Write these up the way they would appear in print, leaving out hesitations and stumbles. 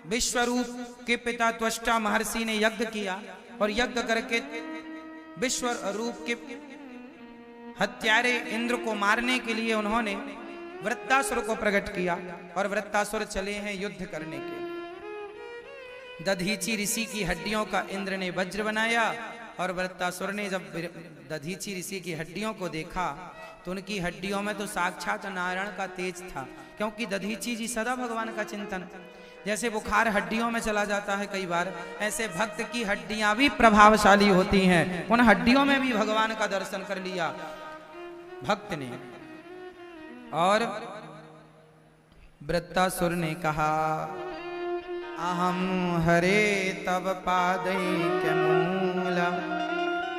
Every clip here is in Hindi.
विश्वरूप के पिता त्वष्टा महर्षि ने यज्ञ किया और यज्ञ करके विश्व रूप के हत्यारे इंद्र को मारने के लिए उन्होंने वृत्तासुर को प्रकट किया और वृत्तासुर चले हैं युद्ध करने के। दधीची ऋषि की हड्डियों का इंद्र ने वज्र बनाया और वृत्तासुर ने जब दधीची ऋषि की हड्डियों को देखा तो उनकी हड्डियों में तो साक्षात नारायण का तेज था, क्योंकि दधीची जी सदा भगवान का चिंतन। जैसे बुखार हड्डियों में चला जाता है कई बार, ऐसे भक्त की हड्डियां भी प्रभावशाली होती हैं। उन हड्डियों में भी भगवान का दर्शन कर लिया भक्त ने। और वृत्तासुर ने कहा, अहम हरे तब पादैक्य मूल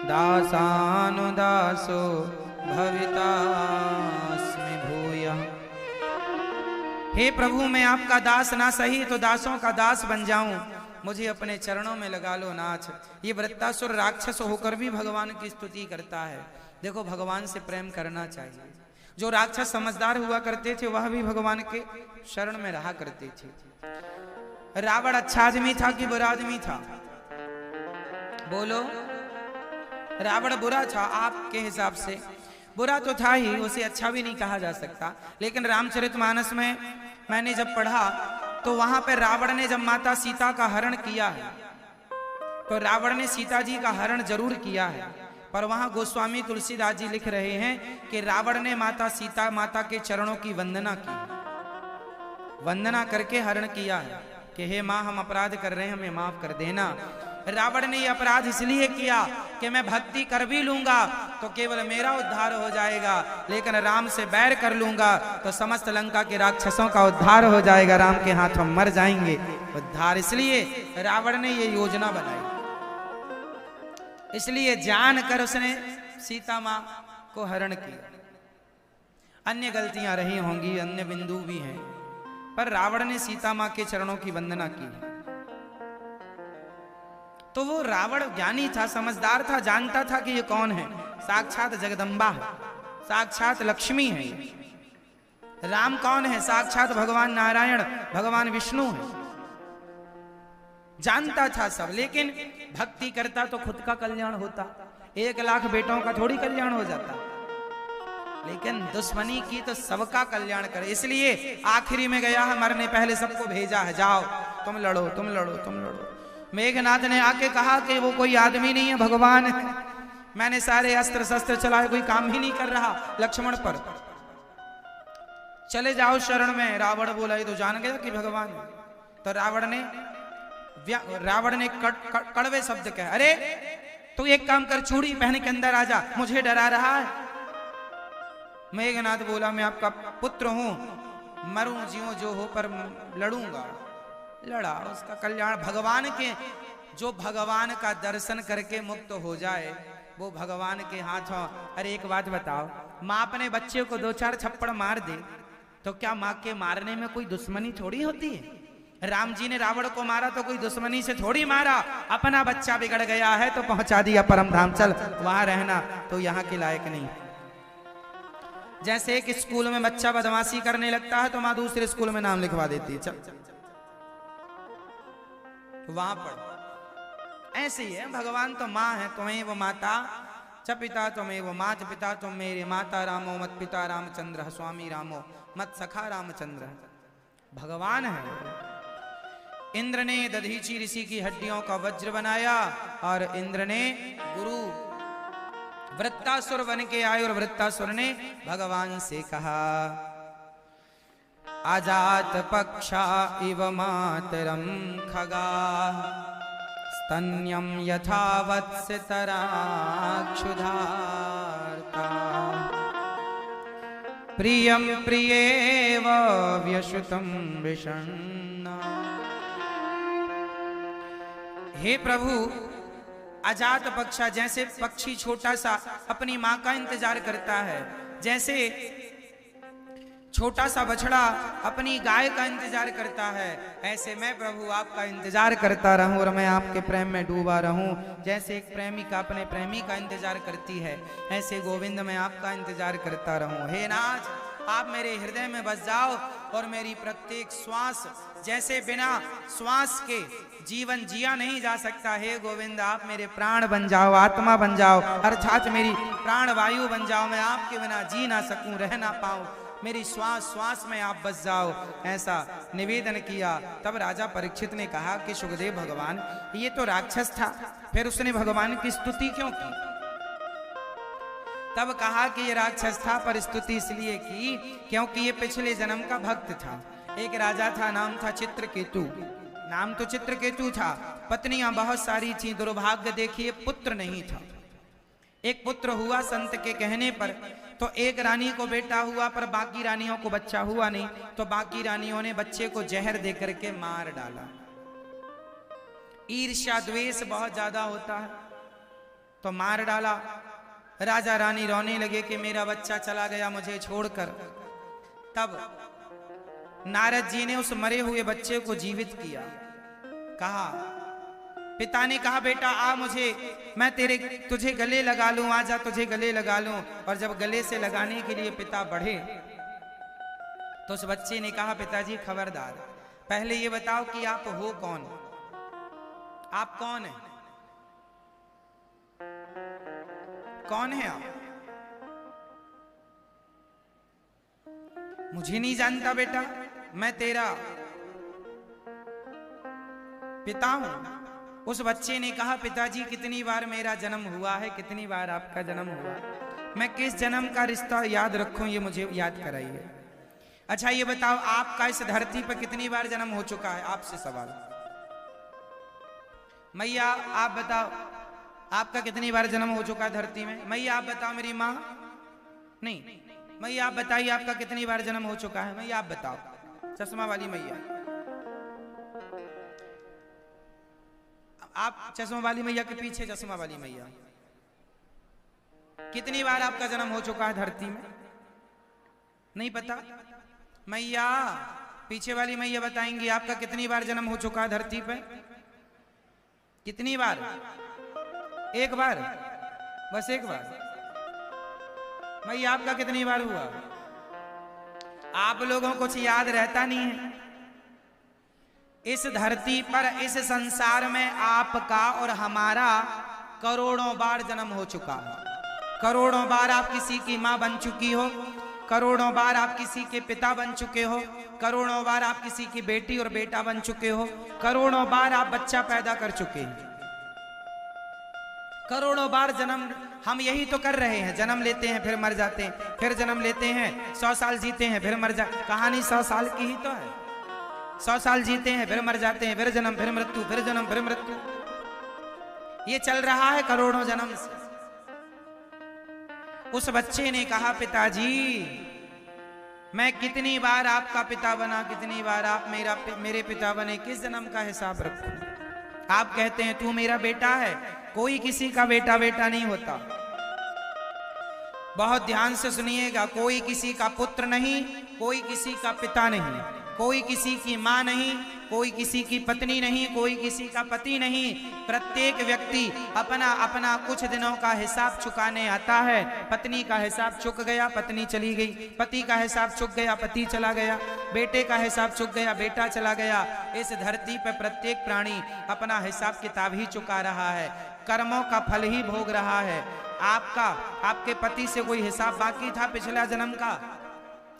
दासानुदासो भवितास्मि भूयः। हे प्रभु, मैं आपका दास ना सही तो दासों का दास बन जाऊं, मुझे अपने चरणों में लगा लो नाथ। ये वृत्तासुर राक्षस होकर भी भगवान की स्तुति करता है। देखो, भगवान से प्रेम करना चाहिए। जो राक्षस समझदार हुआ करते थे वह भी भगवान के शरण में रहा करते थे। रावण अच्छा आदमी था कि बुरा आदमी था? बोलो, रावण बुरा था आपके हिसाब से? बुरा तो था ही, उसे अच्छा भी नहीं कहा जा सकता। लेकिन रामचरितमानस में मैंने जब पढ़ा तो वहां पर रावण ने जब माता सीता का हरण किया है तो रावण ने सीता जी का हरण जरूर किया है, पर वहां गोस्वामी तुलसीदास जी लिख रहे हैं कि रावण ने माता के चरणों की वंदना की, वंदना करके हरण किया है कि हे माँ, हम अपराध कर रहे हैं, हमें माफ कर देना। रावण ने यह अपराध इसलिए किया कि मैं भक्ति कर भी लूंगा तो केवल मेरा उद्धार हो जाएगा, लेकिन राम से बैर कर लूंगा तो समस्त लंका के राक्षसों का उद्धार हो जाएगा, राम के हाथों मर जाएंगे उद्धार। इसलिए रावण ने ये योजना बनाई, इसलिए जानकर उसने सीता मां को हरण किया। अन्य गलतियां रही होंगी, अन्य बिंदु भी हैं, पर रावण ने सीता मां के चरणों की वंदना की। तो वो रावण ज्ञानी था, समझदार था, जानता था कि ये कौन है, साक्षात जगदम्बा है, साक्षात लक्ष्मी है। राम कौन है? साक्षात भगवान नारायण, भगवान विष्णु है। जानता था सब, लेकिन भक्ति करता तो खुद का कल्याण होता, 1,00,000 बेटों का थोड़ी कल्याण हो जाता, लेकिन दुश्मनी की तो सबका कल्याण करे। इसलिए आखिरी में गया है, मरने पहले सबको भेजा है, जाओ तुम लड़ो, तुम लड़ो, तुम लड़ो। मेघनाथ ने आके कहा कि वो कोई आदमी नहीं है, भगवान है। मैंने सारे अस्त्र शस्त्र चलाए, कोई काम ही नहीं कर रहा लक्ष्मण पर, चले जाओ शरण में। रावण बोला, ये तो जान गया कि भगवान है। तो रावण ने कड़वे शब्द कहे, अरे तू एक काम कर, चूड़ी पहन के अंदर आ जा, मुझे डरा रहा है। मेघनाथ बोला, मैं आपका पुत्र हूं, मरूं जीऊं जो हो, पर लड़ूंगा। लड़ा, उसका कल्याण। भगवान के, जो भगवान का दर्शन करके मुक्त हो जाए वो भगवान के हाथों। अरे एक बात बताओ, माँ अपने बच्चे को 2-4 थप्पड़ मार दे तो क्या माँ के मारने में कोई दुश्मनी थोड़ी होती है? राम जी ने रावण को मारा तो कोई दुश्मनी से थोड़ी मारा, अपना बच्चा बिगड़ गया है तो पहुंचा दिया परम धाम, चल वहां रहना, तो यहाँ के लायक नहीं। जैसे एक स्कूल में बच्चा बदमाशी करने लगता है तो माँ दूसरे स्कूल में नाम लिखवा देती है, चल वहां पढ़। ऐसे ही है, भगवान तो माँ है, तुम्हें वो माता, च पिता तुम्हें वो मात पिता तुम मेरे, माता रामो मत पिता रामचंद्र, स्वामी रामो मत सखा रामचंद्र। भगवान है। इंद्र ने दधीची ऋषि की हड्डियों का वज्र बनाया और इंद्र ने गुरु वृत्तासुर बन के आए और वृत्तासुर ने भगवान से कहा, अजात पक्षा इव मातरम खगा स्तन्यम यथा वत्सतराक्षुधार्ता प्रियम प्रियेव व्यश्रुतम विषण्णा। हे प्रभु, अजात पक्षा, जैसे पक्षी छोटा सा अपनी मां का इंतजार करता है, जैसे छोटा सा बछड़ा अपनी गाय का इंतजार करता है, ऐसे मैं प्रभु आपका इंतजार करता रहूं और मैं आपके प्रेम में डूबा रहूं। जैसे एक प्रेमिका अपने प्रेमी का इंतजार करती है, ऐसे गोविंद मैं आपका इंतजार करता रहूं। हे नाथ, आप मेरे हृदय में बस जाओ और मेरी प्रत्येक श्वास, जैसे बिना श्वास के जीवन जिया नहीं जा सकता, हे गोविंद आप मेरे प्राण बन जाओ, आत्मा बन जाओ, अर्थात मेरी प्राण वायु बन जाओ। मैं आपके बिना जी ना सकूं, रह ना पाऊं, मेरी श्वास श्वास में आप बस जाओ, ऐसा निवेदन किया। तब राजा परीक्षित ने कहा कि सुखदेव भगवान, ये तो राक्षस था, फिर उसने भगवान की स्तुति क्यों की? तब कहा कि ये राक्षस था, पर स्तुति इसलिए की क्योंकि ये पिछले जन्म का भक्त था। एक राजा था, नाम था चित्रकेतु, नाम तो चित्रकेतु था, पत्नियां बहुत सारी थी, दुर्भाग्य देखिए पुत्र नहीं था। एक पुत्र हुआ संत के कहने पर, तो एक रानी को बेटा हुआ पर बाकी रानियों को बच्चा हुआ नहीं, तो बाकी रानियों ने बच्चे को जहर दे करके मार डाला। ईर्ष्या द्वेष बहुत ज्यादा होता है, तो मार डाला। राजा रानी रोने लगे कि मेरा बच्चा चला गया मुझे छोड़कर। तब नारद जी ने उस मरे हुए बच्चे को जीवित किया। कहा, पिता ने कहा बेटा आ, मैं तुझे गले लगा लूं, आजा तुझे गले लगा लूं। और जब गले से लगाने के लिए पिता बढ़े तो उस बच्चे ने कहा, पिताजी खबरदार, पहले ये बताओ कि आप हो कौन, आप कौन है, कौन है आप? मुझे नहीं जानता बेटा, मैं तेरा पिता हूं। उस बच्चे ने कहा, पिताजी कितनी बार मेरा जन्म हुआ है, कितनी बार आपका जन्म हुआ, मैं किस जन्म का रिश्ता याद रखूं, ये मुझे याद कराइए। अच्छा ये बताओ, आपका इस धरती पर कितनी बार जन्म हो चुका है? आपसे सवाल। मैया आप बताओ, आपका कितनी बार जन्म हो चुका है धरती में? मैया आप बताओ, मेरी माँ नहीं, मैया आप बताइए आपका कितनी बार जन्म हो चुका है? मैया आप बताओ, चश्मा वाली मैया, आप चश्मा वाली मैया के पीछे चश्मा वाली मैया, कितनी बार आपका जन्म हो चुका है धरती में? नहीं पता? मैया पीछे वाली मैया बताएंगी आपका कितनी बार जन्म हो चुका है धरती पे? कितनी बार? एक बार, बस एक बार। मैया आपका कितनी बार हुआ? आप लोगों को कुछ याद रहता नहीं है। इस धरती पर, इस संसार में आपका और हमारा करोड़ों बार जन्म हो चुका है। करोड़ों बार आप किसी की मां बन चुकी हो, करोड़ों बार आप किसी के पिता बन चुके हो, करोड़ों बार आप किसी की बेटी और बेटा बन चुके हो, करोड़ों बार आप बच्चा पैदा कर चुके हैं। करोड़ों बार जन्म हम यही तो कर रहे हैं, जन्म लेते हैं फिर मर जाते हैं, फिर जन्म लेते हैं, 100 साल जीते हैं फिर मर जाते। कहानी 100 साल की ही तो है। 100 साल जीते हैं फिर मर जाते हैं, फिर जन्म फिर मृत्यु, फिर जन्म फिर मृत्यु, ये चल रहा है करोड़ों जन्म से। उस बच्चे ने कहा, पिताजी मैं कितनी बार आपका पिता बना, कितनी बार आप मेरे पिता बने, किस जन्म का हिसाब रखूं? आप कहते हैं तू मेरा बेटा है, कोई किसी का बेटा बेटा नहीं होता। बहुत ध्यान से सुनिएगा, कोई किसी का पुत्र नहीं, कोई किसी का पिता नहीं, कोई किसी की मां नहीं, कोई किसी की पत्नी नहीं, कोई किसी का पति नहीं। प्रत्येक व्यक्ति अपना अपना कुछ दिनों का हिसाब चुकाने आता है। पत्नी का हिसाब चुक गया, पत्नी चली गई, पति का हिसाब चुक गया, पति चला गया, बेटे का हिसाब चुक गया, बेटा चला गया। इस धरती पर प्रत्येक प्राणी अपना हिसाब किताब ही चुका रहा है, कर्मों का फल ही भोग रहा है। आपके पति से कोई हिसाब बाकी था पिछला जन्म का,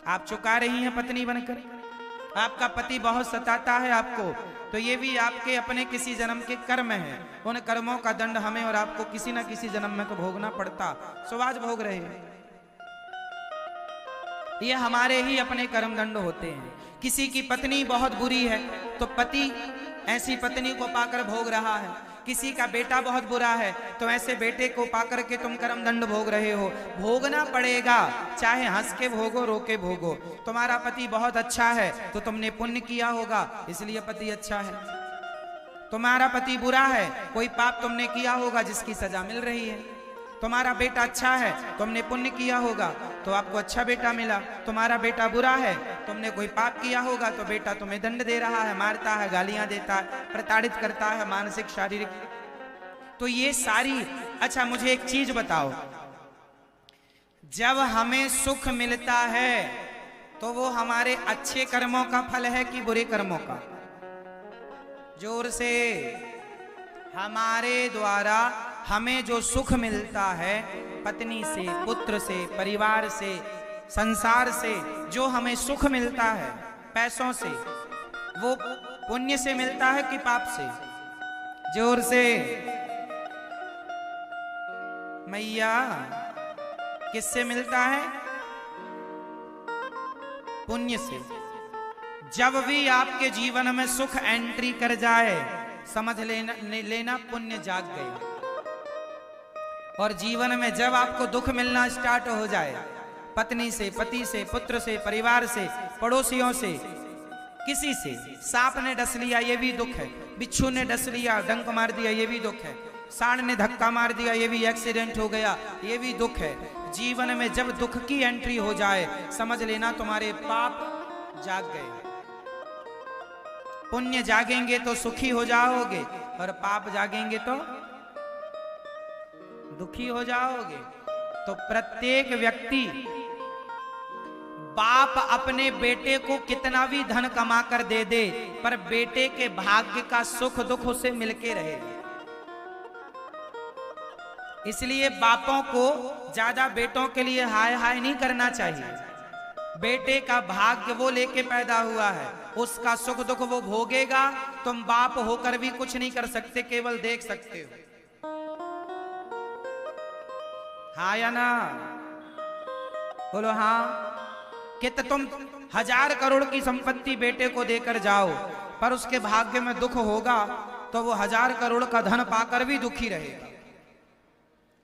आप चुका रही हैं पत्नी बनकर। आपका पति बहुत सताता है आपको, तो ये भी आपके अपने किसी जन्म के कर्म हैं। उन कर्मों का दंड हमें और आपको किसी न किसी जन्म में तो भोगना पड़ता, सो आज भोग रहे हैं। ये हमारे ही अपने कर्म दंड होते हैं। किसी की पत्नी बहुत बुरी है तो पति ऐसी पत्नी को पाकर भोग रहा है, किसी का बेटा बहुत बुरा है तो ऐसे बेटे को पाकर के तुम कर्म दंड भोग रहे हो। भोगना पड़ेगा, चाहे हंस के भोगो रो के भोगो। तुम्हारा पति बहुत अच्छा है तो तुमने पुण्य किया होगा, इसलिए पति अच्छा है। तुम्हारा पति बुरा है, कोई पाप तुमने किया होगा जिसकी सजा मिल रही है। तुम्हारा बेटा अच्छा है, तुमने पुण्य किया होगा तो आपको अच्छा बेटा मिला। तुम्हारा बेटा बुरा है, तुमने कोई पाप किया होगा तो बेटा तुम्हें दंड दे रहा है, मारता है, गालियां देता है, प्रताड़ित करता है, मानसिक शारीरिक। तो ये सारी। अच्छा मुझे एक चीज बताओ, जब हमें सुख मिलता है तो वो हमारे अच्छे कर्मों का फल है कि बुरे कर्मों का? जोर से। हमारे द्वारा हमें जो सुख मिलता है, पत्नी से, पुत्र से, परिवार से, संसार से जो हमें सुख मिलता है, पैसों से, वो पुण्य से मिलता है कि पाप से? जोर से। मैया, किससे मिलता है? पुण्य से। जब भी आपके जीवन में सुख एंट्री कर जाए, समझ लेना पुण्य जाग गया। और जीवन में जब आपको दुख मिलना स्टार्ट हो जाए, पत्नी से, पति से, पुत्र से, परिवार से, पड़ोसियों से, किसी से, सांप ने डस लिया ये भी दुख है, बिच्छू ने डस लिया, डंक मार दिया ये भी दुख है, सांड ने धक्का मार दिया ये भी एक्सीडेंट हो गया ये भी दुख है। जीवन में जब दुख की एंट्री हो जाए, समझ लेना तुम्हारे पाप जाग गए। पुण्य जागेंगे तो सुखी हो जाओगे, और पाप जागेंगे तो दुखी हो जाओगे। तो प्रत्येक व्यक्ति, बाप अपने बेटे को कितना भी धन कमा कर दे दे, पर बेटे के भाग्य का सुख दुख उसे मिलके रहेगा। इसलिए बापों को ज्यादा बेटों के लिए हाय हाय नहीं करना चाहिए। बेटे का भाग्य वो लेके पैदा हुआ है, उसका सुख दुख वो भोगेगा। तुम बाप होकर भी कुछ नहीं कर सकते, केवल देख सकते हो। हाँ या ना? बोलो हाँ। कि तुम 1000 करोड़ की संपत्ति बेटे को देकर जाओ, पर उसके भाग्य में दुख होगा तो वो 1000 करोड़ का धन पाकर भी दुखी रहेगा।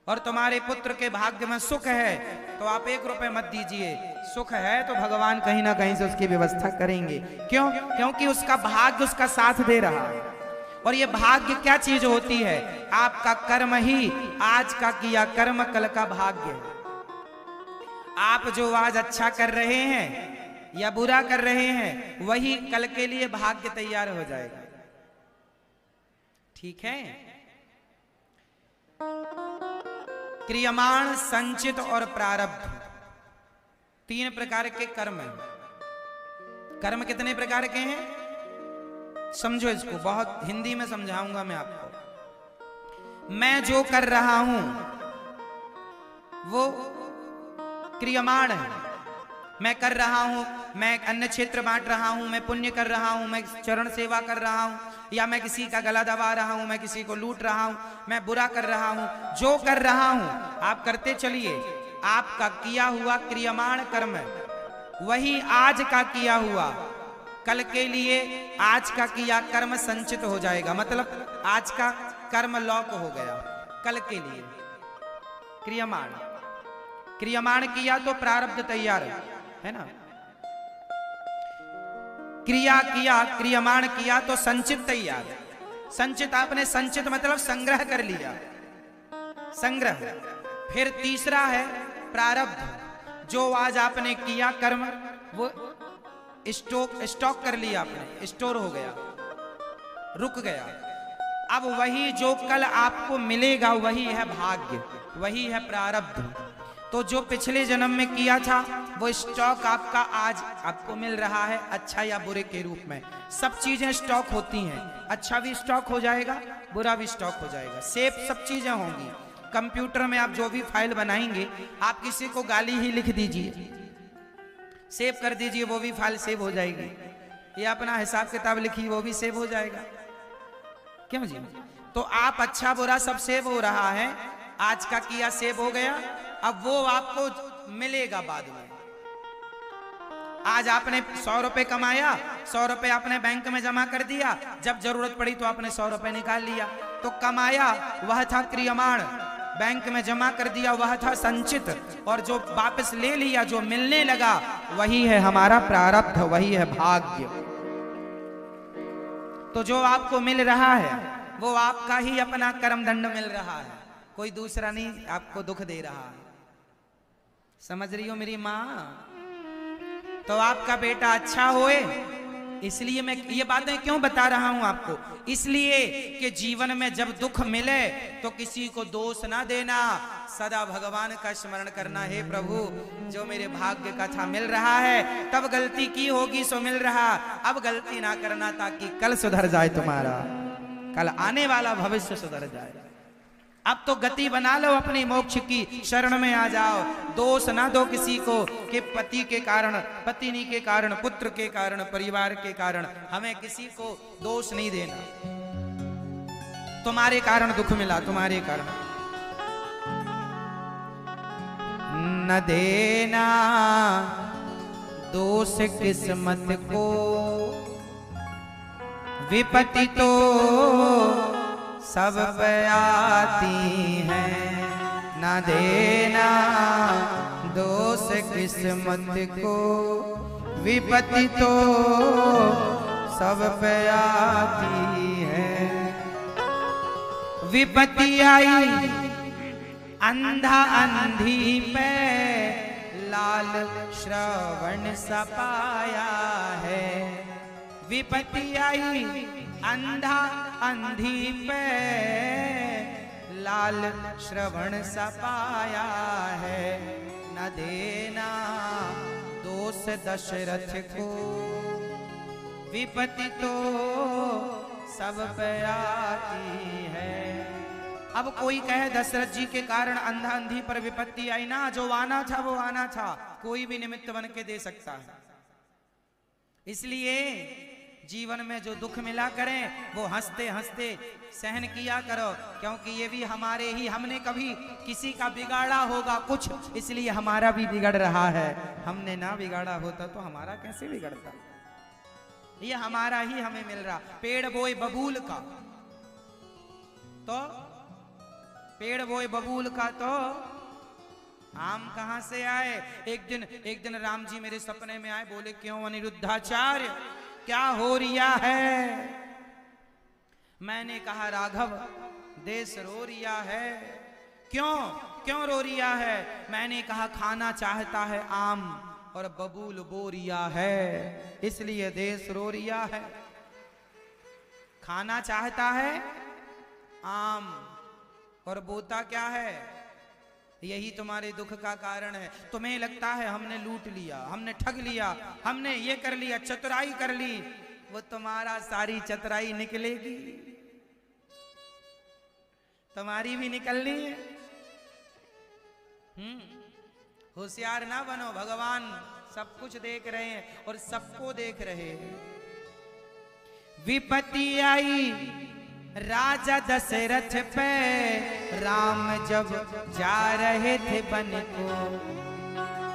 और तुम्हारे पुत्र के भाग्य में सुख है तो आप 1 रुपए मत दीजिए, सुख है तो भगवान कहीं ना कहीं से उसकी व्यवस्था करेंगे। क्यों? क्योंकि उसका भाग्य उसका साथ दे रहा है। और ये भाग्य क्या चीज होती है? आपका कर्म ही, आज का किया कर्म कल का भाग्य। आप जो आज अच्छा कर रहे हैं या बुरा कर रहे हैं, वही कल के लिए भाग्य तैयार हो जाएगा। ठीक है? क्रियमाण, संचित और प्रारब्ध, 3 प्रकार के कर्म हैं। कर्म कितने प्रकार के हैं? समझो इसको, बहुत हिंदी में समझाऊंगा मैं आपको। मैं जो कर रहा हूं वो क्रियमाण है। मैं कर रहा हूं, मैं अन्न क्षेत्र बांट रहा हूं, मैं पुण्य कर रहा हूं, मैं चरण सेवा कर रहा हूं, या मैं किसी का गला दबा रहा हूं, मैं किसी को लूट रहा हूं, मैं बुरा कर रहा हूं। जो कर रहा हूं आप करते चलिए। आपका किया हुआ क्रियमाण कर्म है, वही आज का किया हुआ कल के लिए, आज का किया कर्म संचित हो जाएगा। मतलब आज का कर्म लॉक हो गया कल के लिए। क्रियमाण, क्रियमाण किया तो प्रारब्ध तैयार है ना। क्रिया किया, क्रियमाण किया तो संचित तैयार। संचित, आपने संचित मतलब संग्रह कर लिया, संग्रह। फिर तीसरा है प्रारब्ध, जो आज आपने किया कर्म वो स्टॉक कर लिया आपने, स्टोर हो गया, रुक गया। अब वही जो कल आपको मिलेगा वही है भाग्य, वही है प्रारब्ध। तो जो पिछले जन्म में किया था वो स्टॉक आपका आज आपको मिल रहा है, अच्छा या बुरे के रूप में। सब चीजें स्टॉक होती हैं, अच्छा भी स्टॉक हो जाएगा, बुरा भी स्टॉक हो जाएगा, सेफ सब चीजें होंगी। कंप्यूटर में आप जो भी फाइल बनाएंगे, आप किसी को गाली ही लिख दीजिए, सेव कर दीजिए, वो भी फाइल सेव हो जाएगी। ये अपना हिसाब किताब लिखिए, वो भी सेव हो जाएगा। क्यों जी? तो आप अच्छा बुरा सब सेव हो रहा है, आज का किया सेव हो गया, अब वो आपको मिलेगा बाद में। आज आपने 100 रुपए कमाया, 100 रुपए आपने बैंक में जमा कर दिया, जब जरूरत पड़ी तो आपने 100 रुपए निकाल लिया। तो कमाया वह था क्रियमाण, बैंक में जमा कर दिया वह था संचित, और जो वापस ले लिया, जो मिलने लगा, वही है हमारा प्रारब्ध, वही है भाग्य। तो जो आपको मिल रहा है वो आपका ही अपना कर्म दंड मिल रहा है, कोई दूसरा नहीं आपको दुख दे रहा है। समझ रही हो मेरी माँ? तो आपका बेटा अच्छा होए इसलिए मैं ये बातें क्यों बता रहा हूं आपको, इसलिए कि जीवन में जब दुख मिले तो किसी को दोष ना देना, सदा भगवान का स्मरण करना। हे प्रभु, जो मेरे भाग्य का था मिल रहा है, तब गलती की होगी सो मिल रहा, अब गलती ना करना ताकि कल सुधर जाए तुम्हारा, कल आने वाला भविष्य सुधर जाए। अब तो गति बना लो अपनी मोक्ष की, शरण में आ जाओ। दोष ना दो किसी को कि पति के कारण, पत्नी के कारण, पुत्र के कारण, परिवार के कारण, हमें किसी को दोष नहीं देना। तुम्हारे कारण दुख मिला, तुम्हारे कारण न देना दोष किस्मत को, विपत्ति तो सब पे आती है, न देना दोष किस्मत को, विपत्ति तो सब पे आती है। विपत्ति आई अंधा अंधी पे, लाल श्रवण सपाया है। विपत्ति आई अंधा अंधी पे, लाल श्रवण सपाया है। न देना दोष दशरथ को, विपत्ति तो सब पे आती है। अब कोई कहे दशरथ जी के कारण अंधा अंधी पर विपत्ति आई ना, जो आना था वो आना था, कोई भी निमित्त बन के दे सकता है। इसलिए जीवन में जो दुख मिला करें वो हंसते हंसते सहन किया करो, क्योंकि ये भी हमारे ही, हमने कभी किसी का बिगाड़ा होगा कुछ, इसलिए हमारा भी बिगड़ रहा है। हमने ना बिगाड़ा होता तो हमारा कैसे बिगड़ता, ये हमारा ही हमें मिल रहा। पेड़ बोए बबूल का तो, पेड़ बोए बबूल का तो आम कहां से आए। एक दिन राम जी मेरे सपने में आए, बोले क्यों अनिरुद्धाचार्य क्या हो रिया है। मैंने कहा राघव देश रो रिया है। क्यों रो रिया है। मैंने कहा खाना चाहता है आम और बबूल बो रिया है, इसलिए देश रो रिया है। खाना चाहता है आम और बोता क्या है, यही तुम्हारे दुख का कारण है। तुम्हें लगता है हमने लूट लिया, हमने ठग लिया, हमने ये कर लिया, चतुराई कर ली, वो तुम्हारा सारी चतुराई निकलेगी, तुम्हारी भी निकलनी है। होशियार ना बनो, भगवान सब कुछ देख रहे हैं और सबको देख रहे हैं। विपत्ति आई राजा दशरथ पे, राम जब जा रहे थे वन को।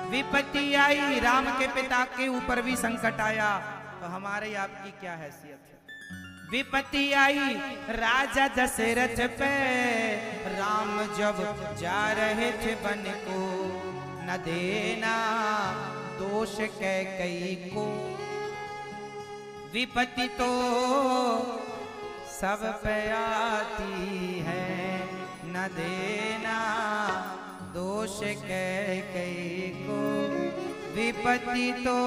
विपत्ति आई, राम के पिता के ऊपर भी संकट आया, तो हमारे आपकी क्या हैसियत है। विपत्ति आई राजा दशरथ पे, राम जब जा रहे थे वन को। न देना दोष कैकेयी को, विपत्ति तो सब पे आती है। न देना दोष कैकेयी को, विपत्ति तो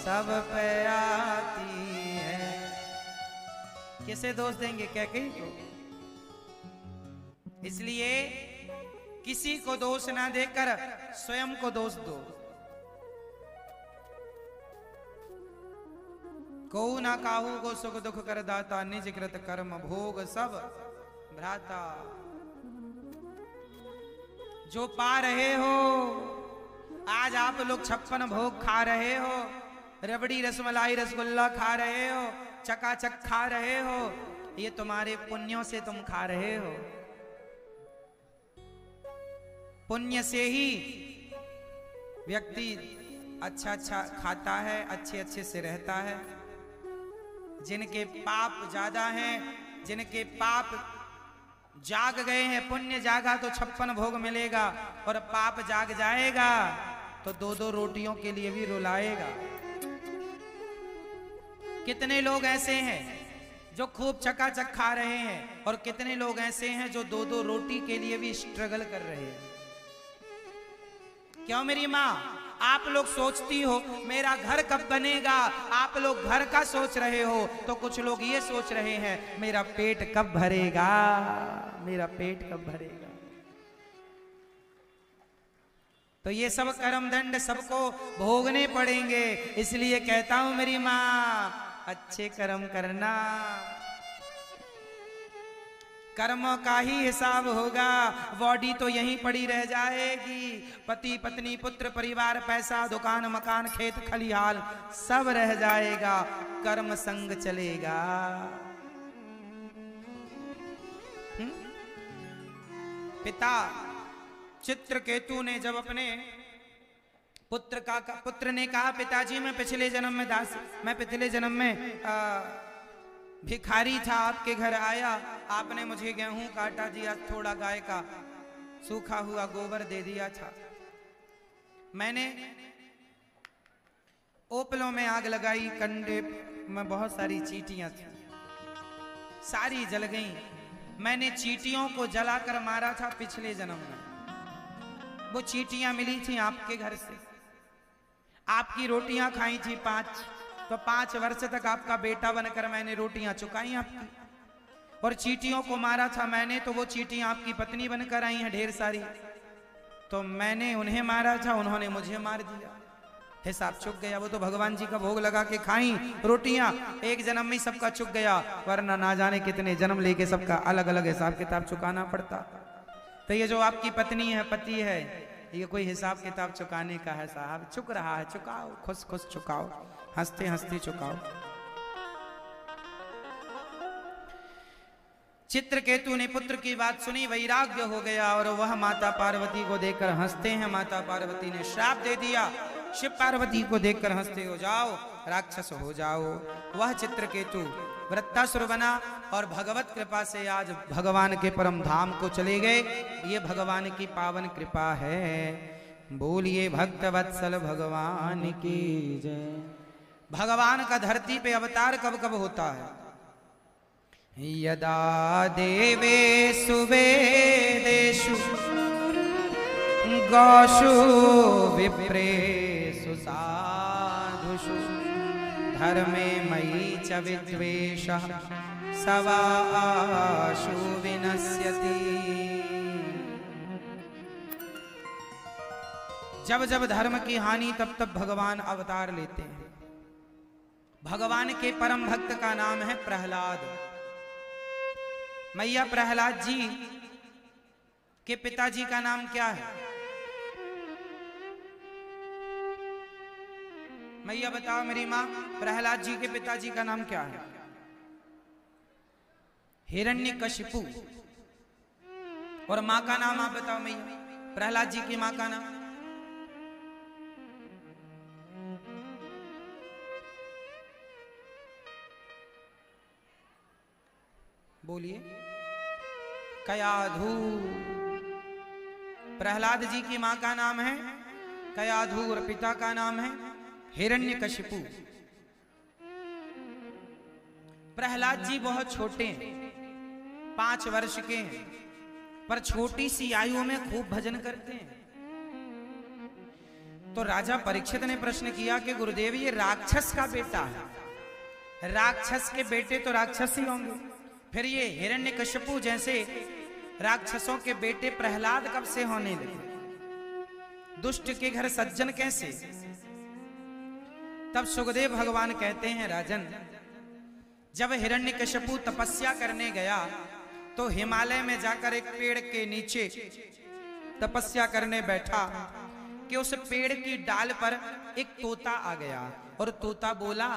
सब पे आती है। किसे दोष देंगे, कैकेयी को। इसलिए किसी को दोष ना देकर स्वयं को दोष दो। को ना काहू को सुख दुख कर दाता, निज कृत कर्म भोग सब भ्राता। जो पा रहे हो आज आप लोग 56 भोग खा रहे हो, रबड़ी रसमलाई रसगुल्ला खा रहे हो, चकाचक खा रहे हो, ये तुम्हारे पुण्यों से तुम खा रहे हो। पुण्य से ही व्यक्ति अच्छा अच्छा खाता है, अच्छे अच्छे से रहता है। जिनके पाप ज्यादा हैं, जिनके पाप जाग गए हैं, पुण्य जागा तो 56 भोग मिलेगा, और पाप जाग जाएगा तो 2-2 रोटियों के लिए भी रुलाएगा। कितने लोग ऐसे हैं जो खूब चकाचक खा रहे हैं, और कितने लोग ऐसे हैं जो 2-2 रोटी के लिए भी स्ट्रगल कर रहे हैं। क्यों मेरी माँ, आप लोग सोचती हो मेरा घर कब बनेगा, आप लोग घर का सोच रहे हो, तो कुछ लोग ये सोच रहे हैं मेरा पेट कब भरेगा, मेरा पेट कब भरेगा। तो ये सब कर्म दंड सबको भोगने पड़ेंगे। इसलिए कहता हूं मेरी माँ, अच्छे कर्म करना, कर्मों का ही हिसाब होगा। बॉडी तो यहीं पड़ी रह जाएगी, पति पत्नी पुत्र परिवार पैसा दुकान मकान खेत खलिहान सब रह जाएगा, कर्म संग चलेगा। पिता चित्रकेतु ने जब अपने पुत्र ने कहा, पिताजी मैं पिछले जन्म में भिखारी था, आपके घर आया, आपने मुझे गेहूं काटा दिया, थोड़ा गाय का सूखा हुआ गोबर दे दिया था, मैंने ओपलों में आग लगाई, कंडे में बहुत सारी चींटियां थी, सारी जल गईं, मैंने चींटियों को जलाकर मारा था पिछले जन्म में, वो चींटियां मिली थी आपके घर से, आपकी रोटियां खाई थी 5, तो 5 वर्ष तक आपका बेटा बनकर मैंने रोटियां चुकाई आपकी, और चींटियों को मारा था मैंने, तो वो चींटियां आपकी पत्नी बनकर आई हैं ढेर सारी, तो मैंने उन्हें मारा था, उन्होंने मुझे मार दिया, हिसाब चुक गया। वो तो भगवान जी का भोग लगा के खाई रोटियां, एक जन्म में सबका चुक गया, वरना ना जाने कितने जन्म लेके सबका अलग अलग हिसाब किताब चुकाना पड़ता। तो ये जो आपकी पत्नी है, पति है, ये कोई हिसाब किताब चुकाने का है साहब, चुक रहा है, चुकाओ, खुश खुश चुकाओ, हंसते हंसते चुकाओ। चित्रकेतु ने पुत्र की बात सुनी, वैराग्य हो गया, और वह माता पार्वती को देखकर हंसते हैं। माता पार्वती ने श्राप दे दिया, शिव पार्वती को देखकर हंसते हो जाओ, राक्षस हो जाओ। वह चित्रकेतु वृत्तासुर बना, और भगवत कृपा से आज भगवान के परम धाम को चले गए। ये भगवान की पावन कृपा है। बोलिए भक्त वत्सल भगवान की जय। भगवान का धरती पे अवतार कब कब होता है? यदा देवेषु वेदेषु गौषु विप्रेषु साधुषु धर्मे मयि च विद्वेषः सवाशु विनश्यति। जब जब धर्म की हानि तब तब भगवान अवतार लेते हैं। भगवान के परम भक्त का नाम है प्रहलाद। मैया प्रहलाद जी के पिताजी का नाम क्या है? मैया बताओ मेरी माँ, प्रहलाद जी के पिताजी का नाम क्या है? हिरण्यकशिपु। और माँ का नाम आप बताओ मैया, प्रहलाद जी की माँ का नाम? बोलिए। कयाधु। प्रहलाद जी की मां का नाम है कयाधु और पिता का नाम है हिरण्यकशिपु। प्रहलाद जी बहुत छोटे हैं, 5 वर्ष के हैं, पर छोटी सी आयु में खूब भजन करते हैं। तो राजा परीक्षित ने प्रश्न किया कि गुरुदेव ये राक्षस का बेटा है, राक्षस के बेटे तो राक्षस ही होंगे, फिर ये हिरण्यकशिपु जैसे राक्षसों के बेटे प्रहलाद कब से होने लगे? दुष्ट के घर सज्जन कैसे? तब सुखदेव भगवान कहते हैं, राजन जब हिरण्यकशिपु तपस्या करने गया तो हिमालय में जाकर एक पेड़ के नीचे तपस्या करने बैठा कि उस पेड़ की डाल पर एक तोता आ गया और तोता बोला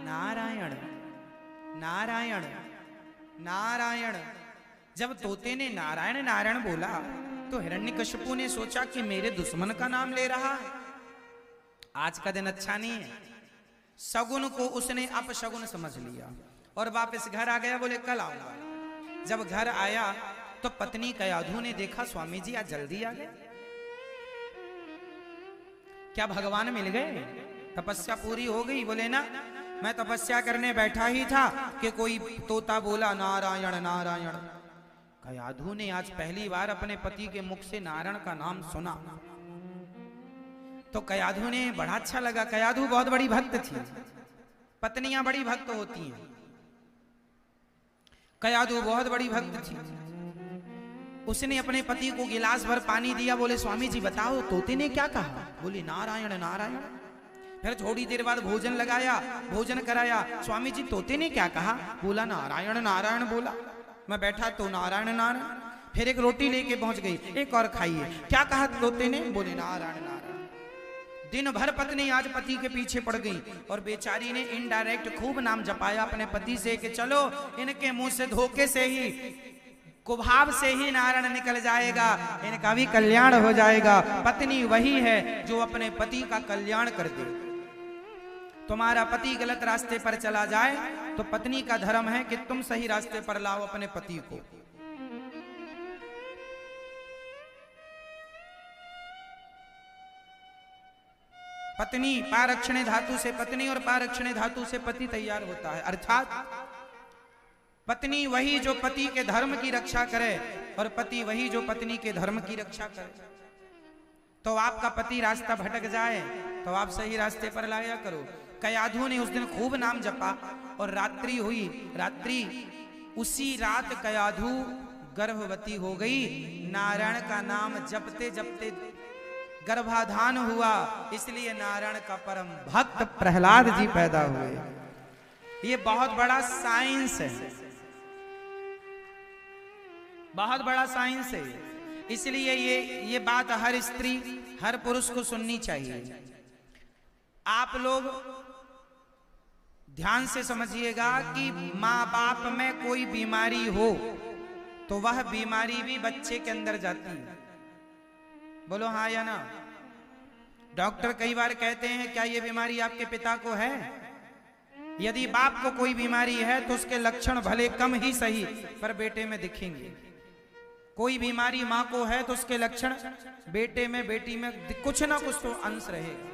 नारायण नारायण नारायण। जब तोते ने नारायण नारायण बोला तो हिरण्यकशिपु ने सोचा कि मेरे दुश्मन का नाम ले रहा है, आज का दिन अच्छा नहीं है। सगुन को उसने अपशगुन समझ लिया और वापस घर आ गया, बोले कल आऊंगा। जब घर आया तो पत्नी कयाधु ने देखा, स्वामी जी आज जल्दी आ गए, क्या भगवान मिल गए? तपस्या पूरी हो गई? बोले ना, मैं तपस्या करने बैठा ही था कि कोई तोता बोला नारायण नारायण। कयाधु ने आज पहली बार अपने पति के मुख से नारायण का नाम सुना। तो कयाधु ने बड़ा अच्छा लगा। कयाधु बहुत बड़ी भक्त थी, पत्नियां बड़ी भक्त होती हैं। कयाधु बहुत बड़ी भक्त थी। उसने अपने पति को गिलास भर पानी दिया। बोले स्वामी जी बताओ तोते ने क्या कहा? बोली नारायण नारायण। फिर थोड़ी देर बाद भोजन लगाया, भोजन कराया। स्वामी जी तोते ने क्या कहा? बोला नारायण नारायण बोला। मैं बैठा तो नारायण नारायण। फिर एक रोटी लेके पहुंच गई, एक और खाइए। क्या कहा तोते ने? बोले नारायण नारायण। दिन भर पत्नी आज पति के पीछे पड़ गई और बेचारी ने इनडायरेक्ट खूब नाम जपाया अपने पति से कि चलो इनके मुंह से धोखे से ही, कुभाव से ही नारायण निकल जाएगा, इनका भी कल्याण हो जाएगा। पत्नी वही है जो अपने पति का कल्याण कर दे। तुम्हारा पति गलत रास्ते पर चला जाए तो पत्नी का धर्म है कि तुम सही रास्ते पर लाओ अपने पति को। पत्नी पारक्षणे धातु से पत्नी और पारक्षणे धातु से पति तैयार होता है। अर्थात पत्नी वही जो पति के धर्म की रक्षा करे और पति वही जो पत्नी के धर्म की रक्षा करे। तो आपका पति रास्ता भटक जाए तो आप सही रास्ते पर लाया करो। कयाधु ने उस दिन खूब नाम जपा और रात्रि हुई। रात्रि उसी रात कयाधु गर्भवती हो गई। नारायण का नाम जपते जपते गर्भाधान हुआ। इसलिए नारायण का परम भक्त प्रहलाद जी पैदा हुए। ये बहुत बड़ा साइंस है, बहुत बड़ा साइंस है। इसलिए ये बात हर स्त्री हर पुरुष को सुननी चाहिए। आप लोग ध्यान से समझिएगा कि माँ बाप में कोई बीमारी हो तो वह बीमारी भी बच्चे के अंदर जाती है। बोलो हाँ या ना? डॉक्टर कई बार कहते हैं क्या ये बीमारी आपके पिता को है? यदि बाप को कोई बीमारी है तो उसके लक्षण भले कम ही सही पर बेटे में दिखेंगे। कोई बीमारी माँ को है तो उसके लक्षण बेटे में बेटी में कुछ ना कुछ तो अंश रहेगा।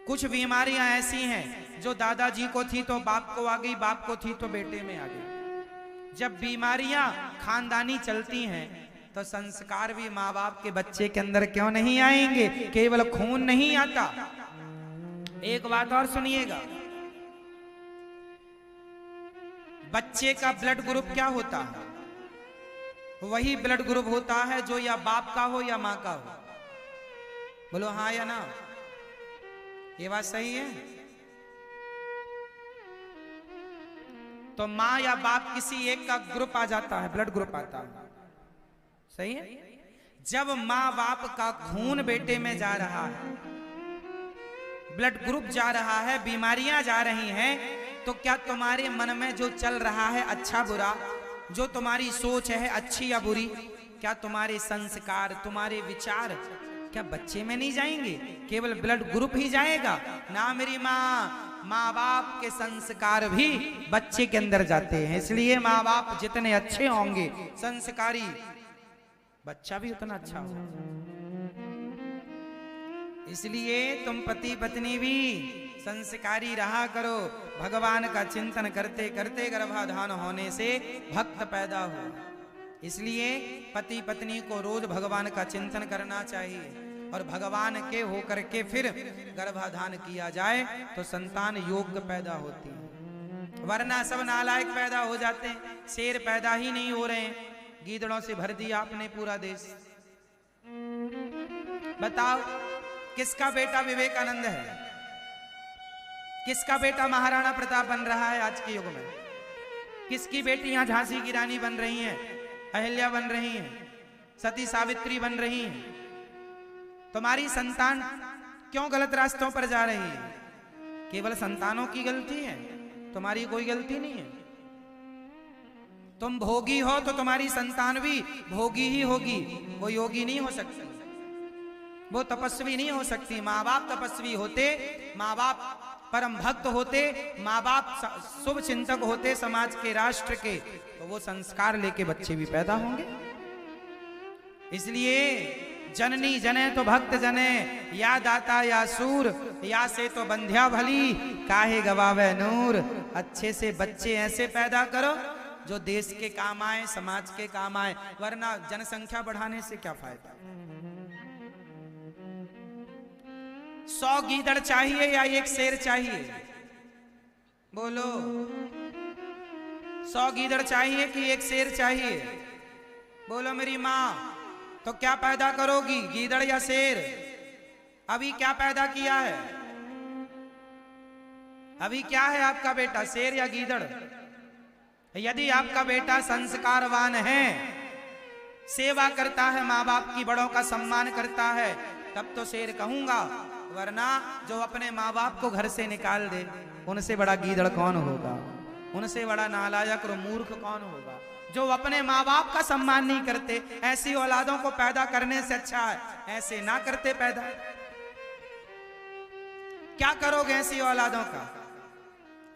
कुछ बीमारियां ऐसी हैं जो दादाजी को थी तो बाप को आ गई, बाप को थी तो बेटे में आ गई। जब बीमारियां खानदानी चलती हैं तो संस्कार भी माँ बाप के बच्चे के अंदर क्यों नहीं आएंगे? केवल खून नहीं आता। एक बात और सुनिएगा, बच्चे का ब्लड ग्रुप क्या होता है? वही ब्लड ग्रुप होता है जो या बाप का हो या माँ का हो। बोलो हाँ या ना? ये बात सही है? तो माँ या बाप किसी एक का ग्रुप आ जाता है, ब्लड ग्रुप आता है। सही है? जब माँ बाप का खून बेटे में जा रहा है, ब्लड ग्रुप जा रहा है, बीमारियां जा रही हैं, तो क्या तुम्हारे मन में जो चल रहा है अच्छा बुरा, जो तुम्हारी सोच है अच्छी या बुरी, क्या तुम्हारे संस्कार तुम्हारे विचार क्या बच्चे में नहीं जाएंगे? केवल ब्लड ग्रुप ही जाएगा ना मेरी माँ। माँ बाप के संस्कार भी बच्चे के अंदर जाते हैं। इसलिए माँ बाप जितने अच्छे होंगे संस्कारी, बच्चा भी उतना अच्छा होगा। इसलिए तुम पति पत्नी भी संस्कारी रहा करो। भगवान का चिंतन करते करते गर्भाधान होने से भक्त पैदा हो। इसलिए पति पत्नी को रोज भगवान का चिंतन करना चाहिए और भगवान के होकर के फिर गर्भाधान किया जाए तो संतान योग्य पैदा होती है। वरना सब नालायक पैदा हो जाते हैं। शेर पैदा ही नहीं हो रहे हैं, गीदड़ों से भर दिया आपने पूरा देश। बताओ किसका बेटा विवेकानंद है? किसका बेटा महाराणा प्रताप बन रहा है आज के युग में? किसकी बेटियां झांसी की रानी बन रही हैं, अहिल्या बन रही हैं, सती सावित्री बन रही हैं? तुम्हारी संतान क्यों गलत रास्तों पर जा रही है? केवल संतानों की गलती है, तुम्हारी कोई गलती नहीं है। तुम भोगी हो तो तुम्हारी संतान भी भोगी ही होगी। वो योगी नहीं हो सकती, वो तपस्वी नहीं हो सकती। माँ बाप तपस्वी होते, माँ बाप परम भक्त होते, माँ बाप शुभ चिंतक होते समाज के, राष्ट्र के, तो वो संस्कार लेके बच्चे भी पैदा होंगे। इसलिए जननी जने तो भक्त जने, या दाता या सूर, या से तो बंध्या भली, काहे गवावे नूर। अच्छे से बच्चे ऐसे पैदा करो जो देश के काम आए, समाज के काम आए, वरना जनसंख्या बढ़ाने से क्या फायदा। 100 गीदड़ चाहिए या एक शेर चाहिए? बोलो, 100 गीदड़ चाहिए कि एक शेर चाहिए? बोलो मेरी माँ, तो क्या पैदा करोगी, गीदड़ या शेर? अभी क्या पैदा किया है? अभी क्या है आपका बेटा, शेर या गीदड़? यदि आपका बेटा संस्कारवान है, सेवा करता है, माँ बाप की बड़ों का सम्मान करता है, तब तो शेर कहूंगा, वरना जो अपने माँ बाप को घर से निकाल दे, उनसे बड़ा गीदड़ कौन होगा? उनसे बड़ा नालायक और मूर्ख कौन होगा? जो अपने माँ बाप का सम्मान नहीं करते, ऐसी औलादों को पैदा करने से अच्छा है ऐसे ना करते पैदा। क्या करोगे ऐसी औलादों का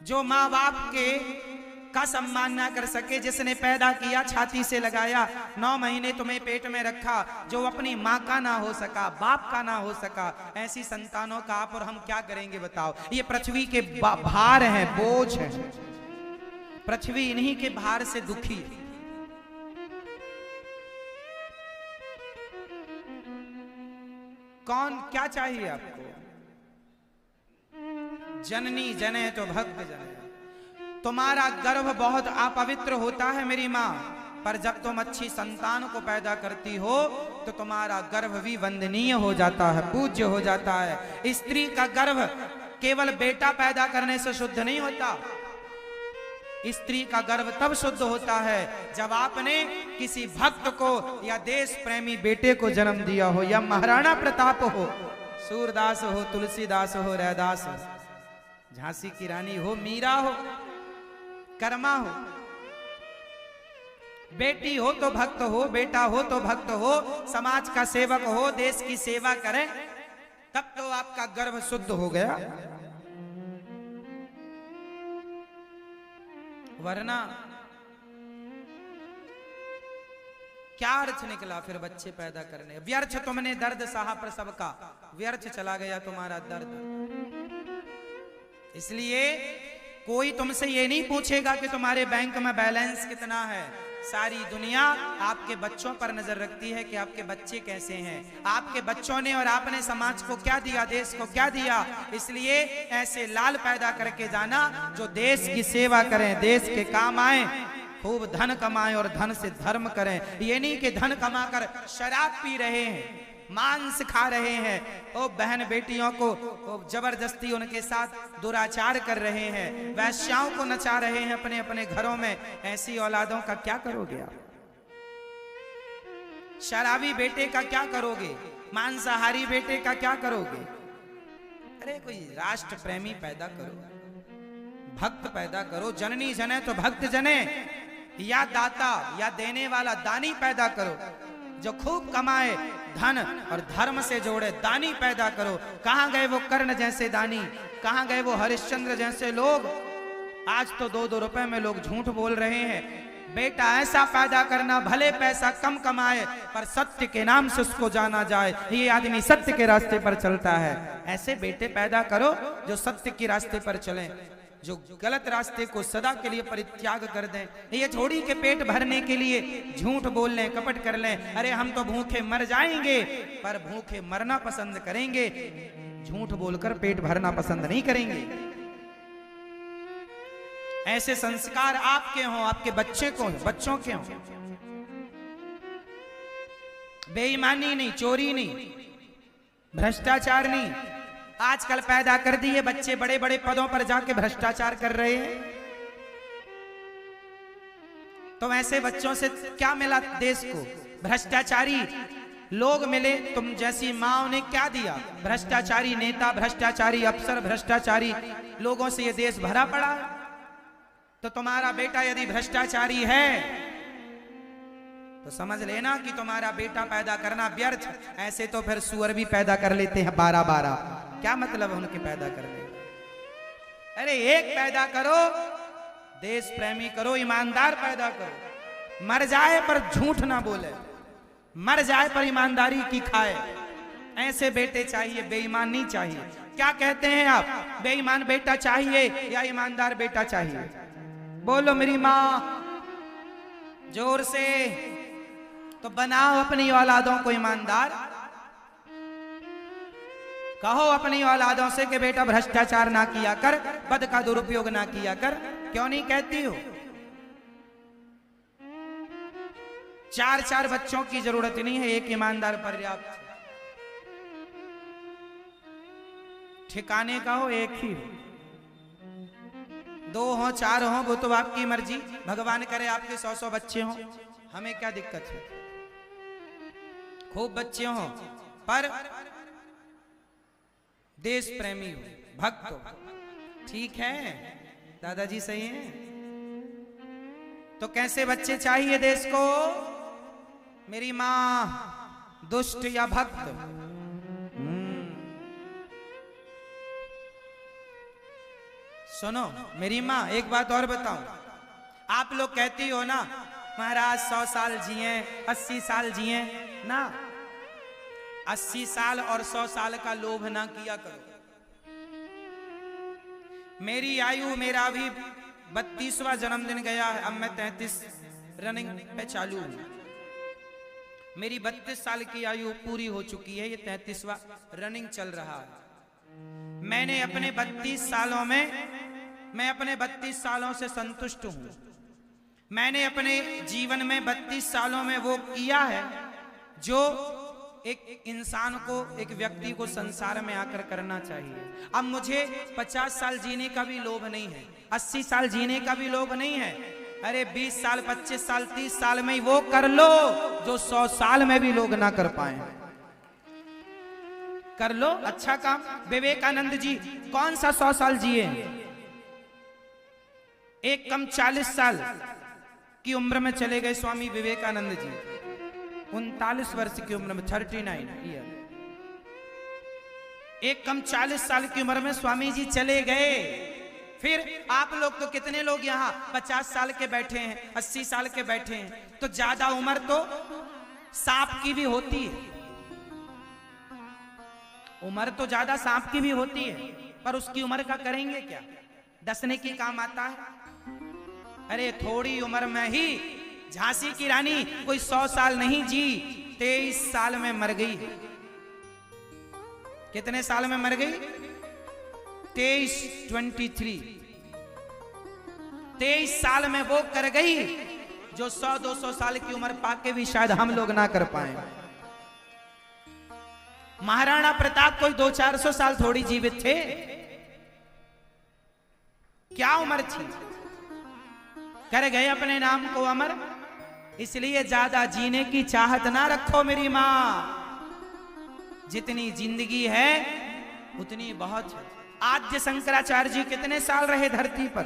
जो माँ बाप के का सम्मान ना कर सके? जिसने पैदा किया, छाती से लगाया, 9 महीने तुम्हें पेट में रखा, जो अपनी माँ का ना हो सका, बाप का ना हो सका, ऐसी संतानों का आप और हम क्या करेंगे बताओ? ये पृथ्वी के भार हैं, बोझ है। पृथ्वी इन्हीं के भार से दुखी है। कौन क्या चाहिए आपको? जननी जने तो भक्त जने। तुम्हारा गर्भ बहुत अपवित्र होता है मेरी माँ, पर जब तुम अच्छी संतान को पैदा करती हो तो तुम्हारा गर्भ भी वंदनीय हो जाता है, पूज्य हो जाता है। स्त्री का गर्भ केवल बेटा पैदा करने से शुद्ध नहीं होता। स्त्री का गर्भ तब शुद्ध होता है जब आपने किसी भक्त को या देश प्रेमी बेटे को जन्म दिया हो, या महाराणा प्रताप हो, सूरदास हो, तुलसीदास हो, रैदास हो, झांसी की रानी हो, मीरा हो, कर्मा हो। बेटी हो तो भक्त हो, बेटा हो तो भक्त हो, समाज का सेवक हो, देश की सेवा करें, तब तो आपका गर्भ शुद्ध हो गया। वरना क्या अर्थ निकला फिर बच्चे पैदा करने? व्यर्थ तुमने दर्द सहा प्रसव का, व्यर्थ चला गया तुम्हारा दर्द। इसलिए कोई तुमसे ये नहीं पूछेगा कि तुम्हारे बैंक में बैलेंस कितना है। सारी दुनिया आपके बच्चों पर नजर रखती है कि आपके बच्चे कैसे हैं, आपके बच्चों ने और आपने समाज को क्या दिया, देश को क्या दिया। इसलिए ऐसे लाल पैदा करके जाना जो देश की सेवा करें, देश के काम आए, खूब धन कमाएं और धन से धर्म करें। ये नहीं कि धन कमाकर शराब पी रहे हैं, मांस खा रहे हैं, ओ बहन बेटियों को जबरदस्ती उनके साथ दुराचार कर रहे हैं, वैश्याओं को नचा रहे हैं अपने अपने घरों में। ऐसी औलादों का क्या करोगे आप? शराबी बेटे का क्या करोगे? मांसाहारी बेटे का क्या करोगे? अरे कोई राष्ट्र प्रेमी पैदा करो, भक्त पैदा करो। जननी जने तो भक्त जने, या दाता या देने वाला दानी पैदा करो, जो खूब कमाए, धन और धर्म से जोड़े, दानी पैदा करो। कहां गए वो कर्ण जैसे दानी? कहां गए वो हरिश्चंद्र जैसे लोग? आज तो 2-2 रुपए में लोग झूठ बोल रहे हैं। बेटा ऐसा पैदा करना, भले पैसा कम कमाए पर सत्य के नाम से उसको जाना जाए, ये आदमी सत्य के रास्ते पर चलता है। ऐसे बेटे पैदा करो जो सत्य के रास्ते पर चलें, जो गलत रास्ते को सदा के लिए परित्याग कर दें। ये थोड़ी के पेट भरने के लिए झूठ बोल लें, कपट कर लें, अरे हम तो भूखे मर जाएंगे, पर भूखे मरना पसंद करेंगे, झूठ बोलकर पेट भरना पसंद नहीं करेंगे। ऐसे संस्कार आपके हों, आपके बच्चे को, बच्चों के हों। बेईमानी नहीं, चोरी नहीं, भ्रष्टाचार नहीं। आजकल पैदा कर दिए बच्चे बड़े बड़े पदों पर जाके भ्रष्टाचार कर रहे हैं। तो ऐसे बच्चों से क्या मिला देश को? भ्रष्टाचारी लोग मिले। तुम जैसी माओ ने क्या दिया? भ्रष्टाचारी नेता, भ्रष्टाचारी अफसर, भ्रष्टाचारी लोगों से ये देश भरा पड़ा। तो तुम्हारा बेटा यदि भ्रष्टाचारी है तो समझ लेना कि तुम्हारा बेटा पैदा करना व्यर्थ। ऐसे तो फिर सुअर भी पैदा कर लेते हैं 12-12, क्या मतलब है उनके पैदा करने का? अरे एक पैदा करो, देश प्रेमी करो, ईमानदार पैदा करो, मर जाए पर झूठ ना बोले, मर जाए पर ईमानदारी की खाए। ऐसे बेटे चाहिए, बेईमान नहीं चाहिए। क्या कहते हैं आप? बेईमान बेटा चाहिए या ईमानदार बेटा चाहिए? बोलो मेरी माँ, जोर से। तो बनाओ अपनी औलादों को ईमानदार, कहो अपनी औलादों से कि बेटा भ्रष्टाचार ना किया कर, पद का दुरुपयोग ना किया कर। क्यों नहीं कहती हो? 4-4 बच्चों की जरूरत नहीं है, एक ईमानदार पर्याप्त है। ठिकाने का हो एक ही हो, 2 हो 4 हो वो तो आपकी मर्जी। भगवान करे आपके 100-100 बच्चे हों, हमें क्या दिक्कत है? खूब बच्चे हों पर देश प्रेमी हो, भक्त हो, ठीक है? दादाजी सही हैं? तो कैसे बच्चे चाहिए देश को? मेरी मां दुष्ट या भक्त? सुनो मेरी मां, एक बात और बताऊं। आप लोग कहती हो ना महाराज 100 साल जिए, 80 साल जिए ना। 80 साल और 100 साल का लोभ ना किया करो। मेरी आयु, मेरा भी 32वां जन्मदिन गया है, अब मैं 33 रनिंग पे चालू हूं। मेरी 32 साल की आयु पूरी हो चुकी है, ये 33वां रनिंग चल रहा है। मैंने अपने 32 सालों में, मैं अपने 32 सालों से संतुष्ट हूं। मैंने अपने जीवन में 32 सालों में वो किया है जो एक इंसान को, एक व्यक्ति को संसार में आकर करना चाहिए। अब मुझे 50 साल जीने का भी लोभ नहीं है, 80 साल जीने का भी लोभ नहीं है। अरे 20 साल, 25 साल, 30 साल में ही वो कर लो जो 100 साल में भी लोग ना कर पाए। कर लो अच्छा काम। विवेकानंद जी कौन सा 100 साल जिए? एक कम 40 साल की उम्र में चले गए स्वामी विवेकानंद जी, 39 वर्ष की उम्र में, 39 ईयर। एक कम 40 साल की उम्र में स्वामी जी चले गए। फिर आप लोग तो कितने लोग यहाँ 50 साल के बैठे हैं, 80 साल के बैठे हैं। तो ज्यादा उम्र तो सांप की भी होती है, उम्र तो ज्यादा सांप की भी होती है, पर उसकी उम्र का करेंगे क्या? डसने की काम आता है। अरे थोड़ी उम्र में ही झांसी की रानी कोई 100 साल नहीं जी, 23 साल में मर गई। कितने साल में मर गई? 23 साल में वो कर गई जो 100-200 साल की उम्र पाके भी शायद हम लोग ना कर पाए। महाराणा प्रताप कोई 200-400 साल थोड़ी जीवित थे, क्या उम्र थी? कर गए अपने नाम को अमर। इसलिए ज्यादा जीने की चाहत ना रखो मेरी मां। जितनी जिंदगी है उतनी बहुत है। आद्य शंकराचार्य जी कितने साल रहे धरती पर?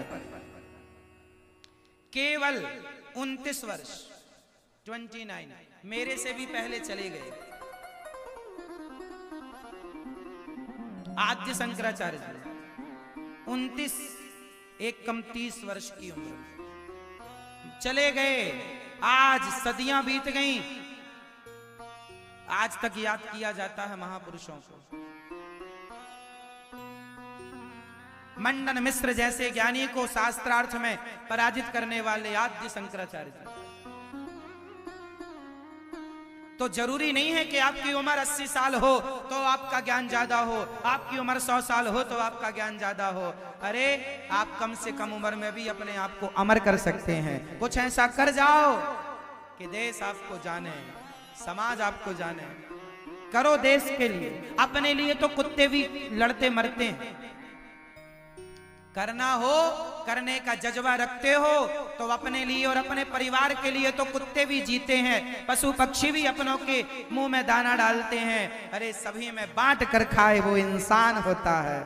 केवल 29 वर्ष, 29। मेरे से भी पहले चले गए आद्य शंकराचार्य जी। 29, एक कम 30 वर्ष की उम्र चले गए। आज सदियां बीत गईं, आज तक याद किया जाता है महापुरुषों को। मंडन मिश्र जैसे ज्ञानी को शास्त्रार्थ में पराजित करने वाले आद्य शंकराचार्य जी। तो जरूरी नहीं है कि आपकी उम्र 80 साल हो तो आपका ज्ञान ज्यादा हो, आपकी उम्र 100 साल हो तो आपका ज्ञान ज्यादा हो। अरे आप कम से कम उम्र में भी अपने आप को अमर कर सकते हैं। कुछ ऐसा कर जाओ कि देश आपको जाने, समाज आपको जाने। करो देश के लिए, अपने लिए तो कुत्ते भी लड़ते मरते हैं। करना हो, करने का जज्बा रखते हो तो अपने लिए और अपने परिवार के लिए तो कुत्ते भी जीते हैं, पशु पक्षी भी अपनों के मुंह में दाना डालते हैं। अरे सभी में बांट कर खाए वो इंसान होता है।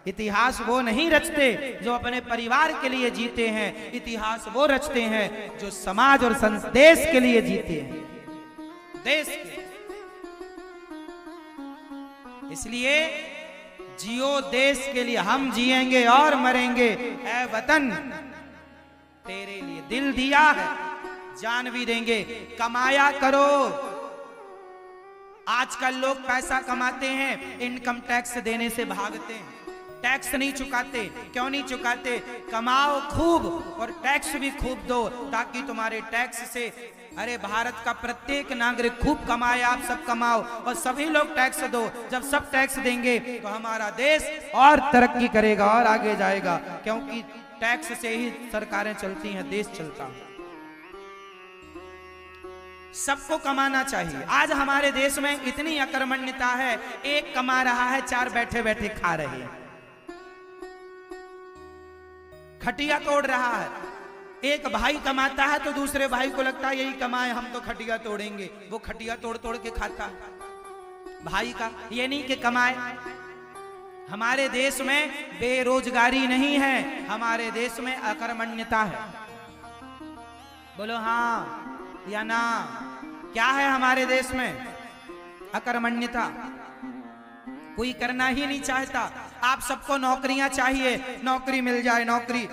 इतिहास वो नहीं रचते जो अपने परिवार के लिए जीते हैं, इतिहास वो रचते हैं जो समाज और देश के लिए जीते हैं, देश के। इसलिए जियो देश के लिए, हम जिएंगे और मरेंगे। ऐ वतन तेरे लिए दिल दिया है, जान भी देंगे। कमाया करो। आजकल लोग पैसा कमाते हैं, इनकम टैक्स देने से भागते हैं। टैक्स नहीं चुकाते। क्यों नहीं चुकाते? कमाओ खूब और टैक्स भी खूब दो, ताकि तुम्हारे टैक्स से, अरे भारत का प्रत्येक नागरिक खूब कमाए, आप सब कमाओ और सभी लोग टैक्स दो। जब सब टैक्स देंगे तो हमारा देश और तरक्की करेगा और आगे जाएगा, क्योंकि टैक्स से ही सरकारें चलती हैं, देश चलता है। सबको कमाना चाहिए। आज हमारे देश में इतनी अकर्मण्यता है, एक कमा रहा है, चार बैठे बैठे खा रहे हैं, खटिया तोड़ रहा है। एक भाई कमाता है तो दूसरे भाई को लगता है यही कमाए, हम तो खटिया तोड़ेंगे। वो खटिया तोड़ तोड़ के खाता है भाई का, ये नहीं कि कमाए। हमारे देश में बेरोजगारी नहीं है, हमारे देश में अकर्मण्यता है। बोलो हाँ या ना? क्या है हमारे देश में? अकर्मण्यता। कोई करना ही नहीं चाहता। आप सबको नौकरियां चाहिए, नौकरी मिल जाए, नौकरी।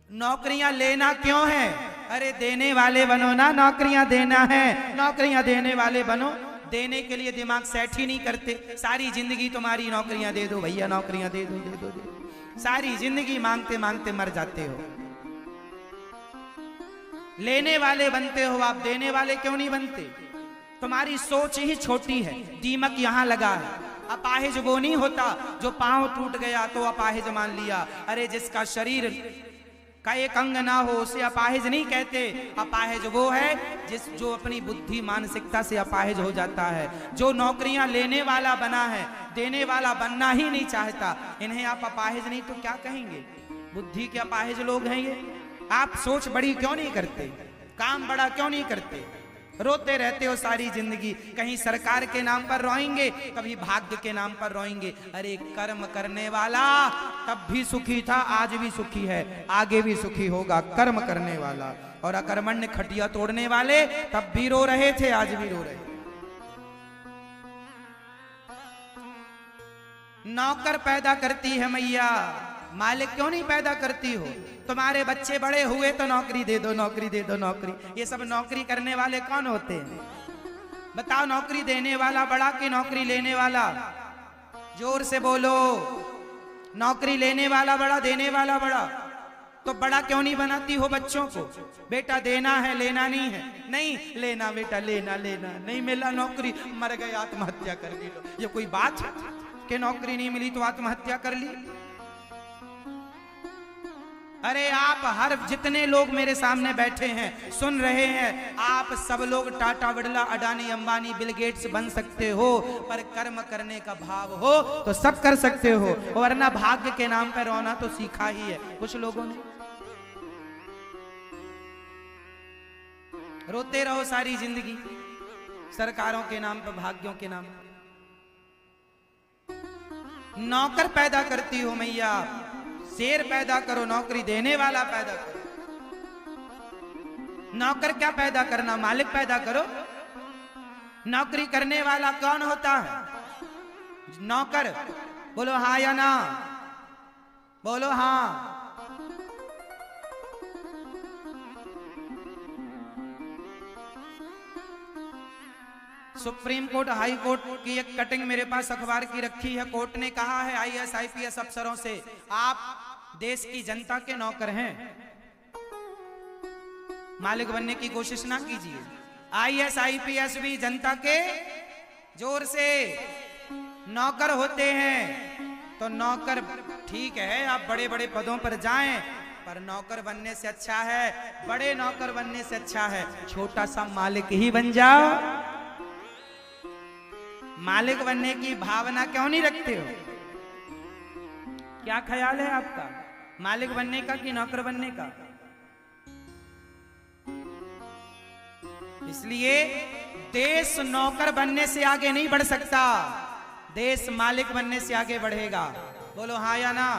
नौकरियां लेना क्यों है? अरे देने वाले बनो ना, नौकरियां देना है, नौकरियां देने वाले बनो। देने के लिए दिमाग सेट ही नहीं करते। सारी जिंदगी तुम्हारी नौकरियां दे दो भैया, नौकरियां दे दो, दे दो, दे दो। सारी जिंदगी मांगते मांगते मर जाते हो। लेने वाले बनते हो आप, देने वाले क्यों नहीं बनते? तुम्हारी सोच ही छोटी है। दीमक यहां लगा है। अपाहिज वो नहीं होता जो पांव टूट गया तो अपाहिज मान लिया। अरे जिसका शरीर का एक अंग ना हो उसे अपाहिज नहीं कहते। अपाहिज वो है जो अपनी बुद्धि मानसिकता से अपाहिज हो जाता है। जो नौकरियां लेने वाला बना है, देने वाला बनना ही नहीं चाहता, इन्हें आप अपाहिज नहीं तो क्या कहेंगे? बुद्धि के अपाहिज लोग हैं ये। आप सोच बड़ी क्यों नहीं करते? काम बड़ा क्यों नहीं करते? रोते रहते हो सारी जिंदगी। कहीं सरकार के नाम पर रोएंगे, कभी भाग्य के नाम पर रोएंगे। अरे कर्म करने वाला तब भी सुखी था, आज भी सुखी है, आगे भी सुखी होगा। कर्म करने वाला। और अकर्मण्य खटिया तोड़ने वाले तब भी रो रहे थे, आज भी रो रहे। नौकर पैदा करती है मैया, मालिक क्यों नहीं पैदा करती हो? तुम्हारे बच्चे बड़े हुए तो नौकरी दे दो, नौकरी दे दो, नौकरी। ये सब नौकरी करने वाले कौन होते हैं? बताओ, नौकरी देने वाला बड़ा कि नौकरी लेने वाला? जोर से बोलो। नौकरी लेने वाला बड़ा, देने वाला बड़ा? तो बड़ा क्यों नहीं बनाती हो बच्चों को? बेटा देना है, लेना नहीं है। नहीं लेना बेटा, लेना लेना। नहीं मिला नौकरी, मर गए, आत्महत्या कर ली। ये कोई बात है कि नौकरी नहीं मिली तो आत्महत्या कर ली? अरे आप हर जितने लोग मेरे सामने बैठे हैं, सुन रहे हैं, आप सब लोग टाटा, बिरला, अडानी, अंबानी, बिल गेट्स बन सकते हो, पर कर्म करने का भाव हो तो सब कर सकते हो। वरना भाग्य के नाम पर रोना तो सीखा ही है कुछ लोगों ने। रोते रहो सारी जिंदगी सरकारों के नाम पर, भाग्यों के नाम पर। नौकर पैदा करती हो मैया, शेर पैदा करो, नौकरी देने वाला पैदा करो। नौकर क्या पैदा करना, मालिक पैदा करो। नौकरी करने वाला कौन होता है? नौकर। बोलो हाँ या ना? बोलो हाँ। सुप्रीम कोर्ट, हाई कोर्ट की एक कटिंग मेरे पास अखबार की रखी है। कोर्ट ने कहा है आईएएस आईपीएस अफसरों से, आप देश की जनता के नौकर हैं, मालिक बनने की कोशिश ना कीजिए। आईएएस आईपीएस भी जनता के, जोर से, नौकर होते हैं। तो नौकर ठीक है, आप बड़े बड़े पदों पर जाएं, पर नौकर बनने से अच्छा है, बड़े नौकर बनने से अच्छा है छोटा सा मालिक ही बन जाओ। मालिक बनने की भावना क्यों नहीं रखते हो? क्या ख्याल है आपका, मालिक बनने का कि नौकर बनने का? इसलिए देश नौकर बनने से आगे नहीं बढ़ सकता, देश मालिक बनने से आगे बढ़ेगा। बोलो हाँ या ना?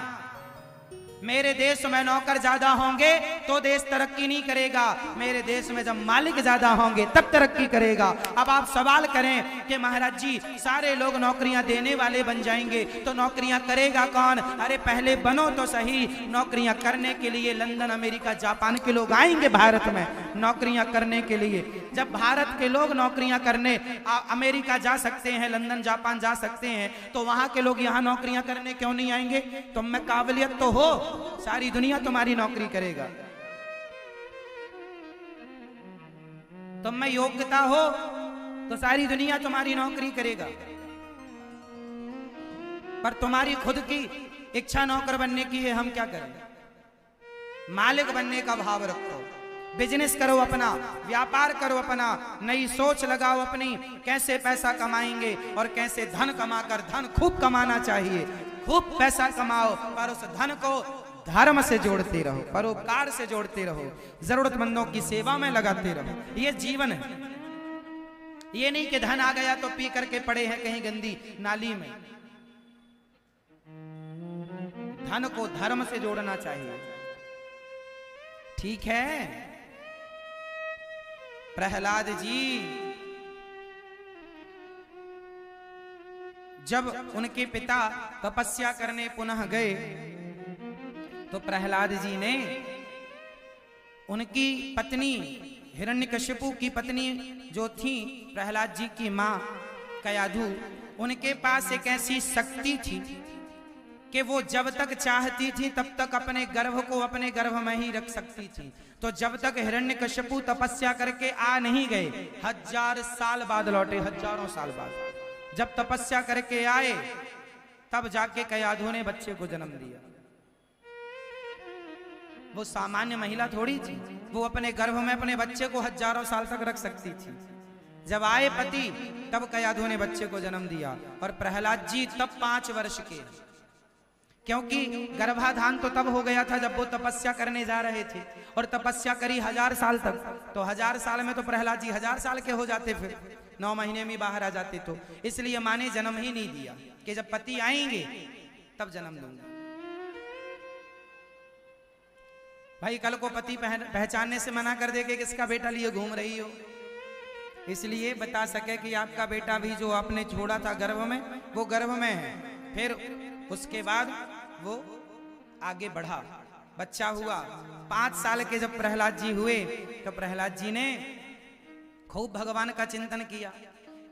मेरे देश में नौकर ज्यादा होंगे तो देश तरक्की नहीं करेगा। मेरे देश में जब मालिक ज्यादा होंगे तब तरक्की करेगा। अब आप सवाल करें कि महाराज जी सारे लोग नौकरियां देने वाले बन जाएंगे तो नौकरियां करेगा कौन? अरे पहले बनो तो सही। नौकरियां करने के लिए लंदन, अमेरिका, जापान के लोग आएंगे भारत में नौकरियां करने के लिए। जब भारत के लोग नौकरियां करने अमेरिका जा सकते हैं, लंदन, जापान जा सकते हैं, तो वहां के लोग यहां नौकरियां करने क्यों नहीं आएंगे? तुम में काबिलियत तो हो, सारी दुनिया तुम्हारी नौकरी करेगा। तुम में योग्यता हो तो सारी दुनिया तुम्हारी नौकरी करेगा। पर तुम्हारी खुद की इच्छा नौकर बनने की है, हम क्या करें? मालिक बनने का भाव रखो, बिजनेस करो अपना, व्यापार करो अपना, नई सोच लगाओ अपनी, कैसे पैसा कमाएंगे और कैसे धन कमाकर, धन खूब कमाना चाहिए, खूब पैसा कमाओ, पर उस धन को धर्म से जोड़ते रहो, परोपकार से जोड़ते रहो, जरूरतमंदों की सेवा में लगाते रहो। ये जीवन है। ये नहीं कि धन आ गया तो पी करके पड़े हैं कहीं गंदी नाली में। धन को धर्म से जोड़ना चाहिए। ठीक है। प्रहलाद जी जब उनके पिता तपस्या करने पुनः गए तो प्रहलाद जी ने उनकी पत्नी हिरण्यकशिपु की पत्नी जो थी प्रहलाद जी की मां कयाधु, उनके पास एक ऐसी शक्ति थी कि वो जब तक चाहती थी तब तक अपने गर्भ को अपने गर्भ में ही रख सकती थी। तो जब तक हिरण्यकशिपु तपस्या करके आ नहीं गए, 1000 साल बाद लौटे, हजारों साल बाद जब तपस्या करके आए तब जाके कयाधु ने बच्चे को जन्म दिया। वो सामान्य महिला थोड़ी थी, वो अपने गर्भ में अपने बच्चे को हजारों साल तक रख सकती थी। जब आए पति तब कयाधु ने बच्चे को जन्म दिया। और प्रहलाद जी तब 5 वर्ष के, क्योंकि गर्भाधान तो तब हो गया था जब वो तपस्या करने जा रहे थे, और तपस्या करी 1000 साल तक। तो 1000 साल में तो प्रहलाद जी 1000 साल के हो जाते, फिर 9 महीने में बाहर आ जाते। तो इसलिए माँ ने जन्म ही नहीं दिया कि जब पति आएंगे तब जन्म दूंगा। भाई कल को पति पहचानने से मना कर दे कि किसका बेटा लिए घूम रही हो, इसलिए बता सके कि आपका बेटा भी जो आपने छोड़ा था गर्भ में, वो गर्भ में है। फिर उसके बाद वो आगे बढ़ा, बच्चा हुआ। 5 साल के जब प्रहलाद जी हुए तो प्रहलाद जी ने खूब भगवान का चिंतन किया,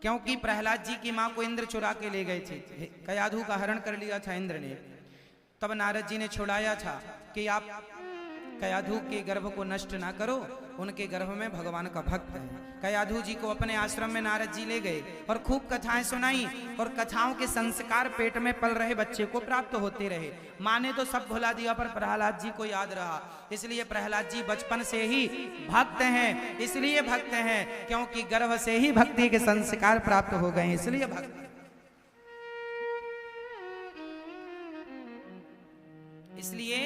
क्योंकि प्रहलाद जी की मां को इंद्र चुरा के ले गए थे, कयाधु का हरण कर लिया था इंद्र ने। तब नारद जी ने छुड़ाया था कि आप कयाधु के गर्भ को नष्ट ना करो, उनके गर्भ में भगवान का भक्त है। कयाधु जी को अपने आश्रम में नारद जी ले गए और खूब कथाएं सुनाई, और कथाओं के संस्कार पेट में पल रहे बच्चे को प्राप्त होते रहे। माँ ने तो सब भुला दिया पर प्रहलाद जी को याद रहा, इसलिए प्रहलाद जी बचपन से ही भक्त हैं। इसलिए भक्त हैं क्योंकि गर्भ से ही भक्ति के संस्कार प्राप्त हो गए, इसलिए भक्त। इसलिए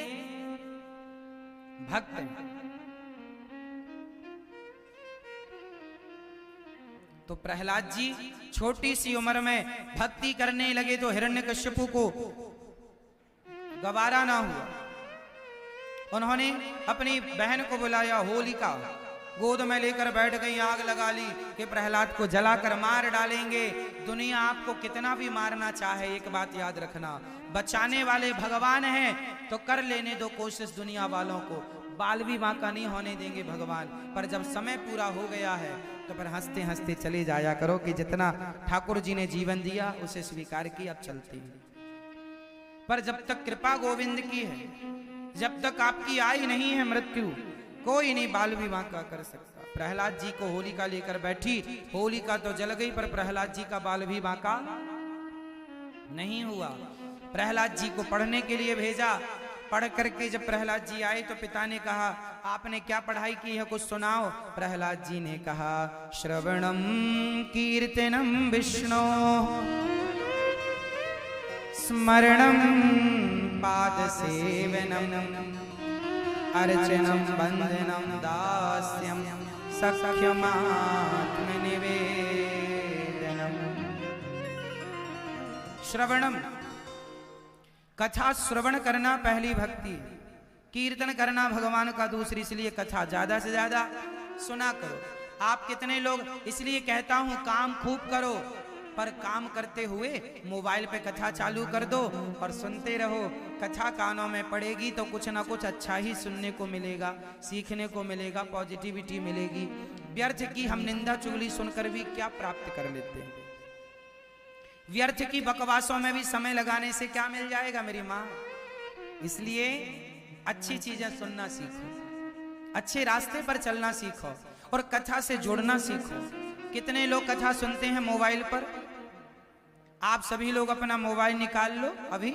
भक्त हैं। तो प्रहलाद जी छोटी सी उम्र में भक्ति करने लगे तो हिरण्यकश्यपु को गवारा ना हुआ। उन्होंने अपनी बहन को बुलाया, होलिका गोद में लेकर बैठ गई, आग लगा ली कि प्रहलाद को जलाकर मार डालेंगे। दुनिया आपको कितना भी मारना चाहे, एक बात याद रखना, बचाने वाले भगवान हैं तो कर लेने दो कोशिश दुनिया वालों को, बाल भी बांका नहीं होने देंगे भगवान। पर जब समय पूरा हो गया है तो फिर हंसते हंसते चले जाया करो कि जितना ठाकुर जी ने जीवन दिया उसे स्वीकार किया, अब चलते हैं। पर जब तक कृपा गोविंद की है, जब तक आपकी आई नहीं है मृत्यु, कोई नहीं बाल भी बांका कर सकता। प्रहलाद जी को होलिका लेकर बैठी, होलिका तो जल गई पर प्रहलाद जी का बाल भी बांका नहीं हुआ। प्रहलाद जी को पढ़ने के लिए भेजा, पढ़ करके जब प्रहलाद जी आए तो पिता ने कहा, आपने क्या पढ़ाई की है, कुछ सुनाओ। प्रहलाद जी ने कहा, श्रवणम कीर्तनम विष्णु स्मरणम पाद सेवनम अर्चनम बंदनम दास्यम सख्यमात्म निवेदनम। श्रवणम, कथा श्रवण करना पहली भक्ति। कीर्तन करना भगवान का दूसरी, इसलिए कथा ज्यादा से ज्यादा सुना करो। आप कितने लोग, इसलिए कहता हूं काम खूब करो, पर काम करते हुए मोबाइल पे कथा चालू कर दो और सुनते रहो। कथा कानों में पड़ेगी तो कुछ ना कुछ अच्छा ही सुनने को मिलेगा, सीखने को मिलेगा, पॉजिटिविटी मिलेगी। व्यर्थ की हम निंदा चुगली सुनकर भी क्या प्राप्त कर लेते हैं। व्यर्थ की बकवासों में भी समय लगाने से क्या मिल जाएगा मेरी माँ। इसलिए अच्छी चीजें सुनना सीखो, अच्छे रास्ते पर चलना सीखो और कथा से जुड़ना सीखो। कितने लोग कथा सुनते हैं मोबाइल पर। आप सभी लोग अपना मोबाइल निकाल लो अभी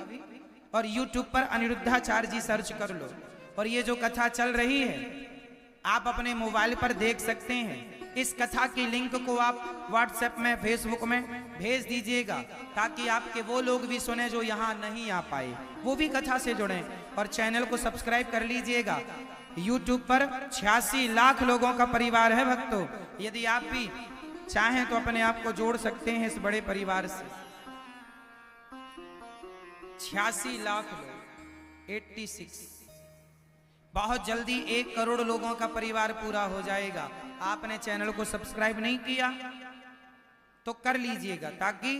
और YouTube पर अनिरुद्धाचार्य जी सर्च कर लो, और ये जो कथा चल रही है आप अपने मोबाइल पर देख सकते हैं। इस कथा की लिंक को आप व्हाट्सएप में, फेसबुक में भेज दीजिएगा, ताकि आपके वो लोग भी सुने जो यहाँ नहीं आ पाए, वो भी कथा से जुड़ें। और चैनल को सब्सक्राइब कर लीजिएगा। YouTube पर 86 लाख लोगों का परिवार है भक्तों। यदि आप भी चाहें तो अपने आप को जोड़ सकते हैं इस बड़े परिवार से। 86 लाख लोग, 86। बहुत जल्दी 1 करोड़ लोगों का परिवार पूरा हो जाएगा। आपने चैनल को सब्सक्राइब नहीं किया तो कर लीजिएगा, ताकि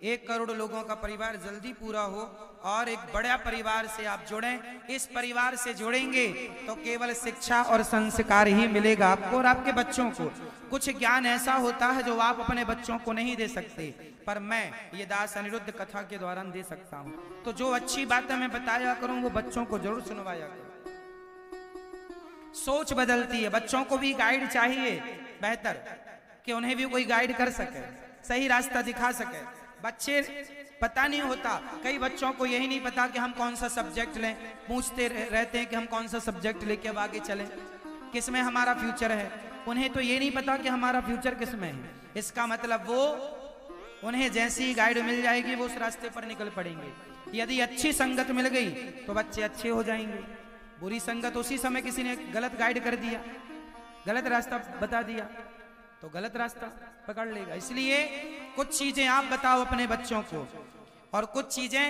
1 करोड़ लोगों का परिवार जल्दी पूरा हो और एक बड़ा परिवार से आप जुड़ें। इस परिवार से जुड़ेंगे तो केवल शिक्षा और संस्कार ही मिलेगा आपको और आपके बच्चों को। कुछ ज्ञान ऐसा होता है जो आप अपने बच्चों को नहीं दे सकते, पर मैं ये दास अनिरुद्ध कथा के दौरान दे सकता हूँ। तो जो अच्छी बातें मैं बताया करूँ वो बच्चों को जरूर सुनवाया करूँ। सोच बदलती है। बच्चों को भी गाइड चाहिए बेहतर, कि उन्हें भी कोई गाइड कर सके, सही रास्ता दिखा सके। बच्चे पता नहीं होता, कई बच्चों को यही नहीं पता कि हम कौन सा सब्जेक्ट लें। पूछते रहते हैं कि हम कौन सा सब्जेक्ट लेके अब आगे चलें, किसमें हमारा फ्यूचर है। उन्हें तो ये नहीं पता कि हमारा फ्यूचर किसमें है। इसका मतलब वो, उन्हें जैसी ही गाइड मिल जाएगी वो उस रास्ते पर निकल पड़ेंगे। यदि अच्छी संगत मिल गई तो बच्चे अच्छे हो जाएंगे। बुरी संगत, उसी समय किसी ने गलत गाइड कर दिया, गलत रास्ता बता दिया, तो गलत रास्ता पकड़ लेगा। इसलिए कुछ चीजें आप बताओ अपने बच्चों को और कुछ चीजें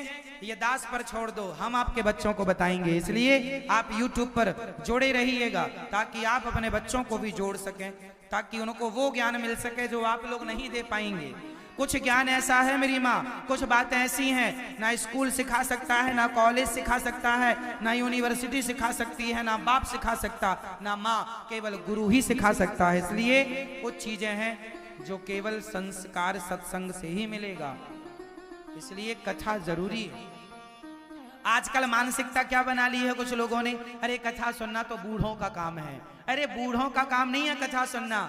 ये दास पर छोड़ दो, हम आपके बच्चों को बताएंगे। इसलिए आप YouTube पर जोड़े रहिएगा, ताकि आप अपने बच्चों को भी जोड़ सकें, ताकि उनको वो ज्ञान मिल सके जो आप लोग नहीं दे पाएंगे। कुछ ज्ञान ऐसा है मेरी माँ, कुछ बातें ऐसी हैं ना स्कूल सिखा सकता है, ना कॉलेज सिखा सकता है, ना यूनिवर्सिटी सिखा सकती है, ना बाप सिखा सकता, ना माँ, केवल गुरु ही सिखा सकता है। इसलिए कुछ चीजें हैं जो केवल संस्कार सत्संग से ही मिलेगा। इसलिए कथा जरूरी है। आजकल मानसिकता क्या बना ली है कुछ लोगों ने, अरे कथा सुनना तो बूढ़ों का काम है। अरे बूढ़ों का काम नहीं है कथा सुनना।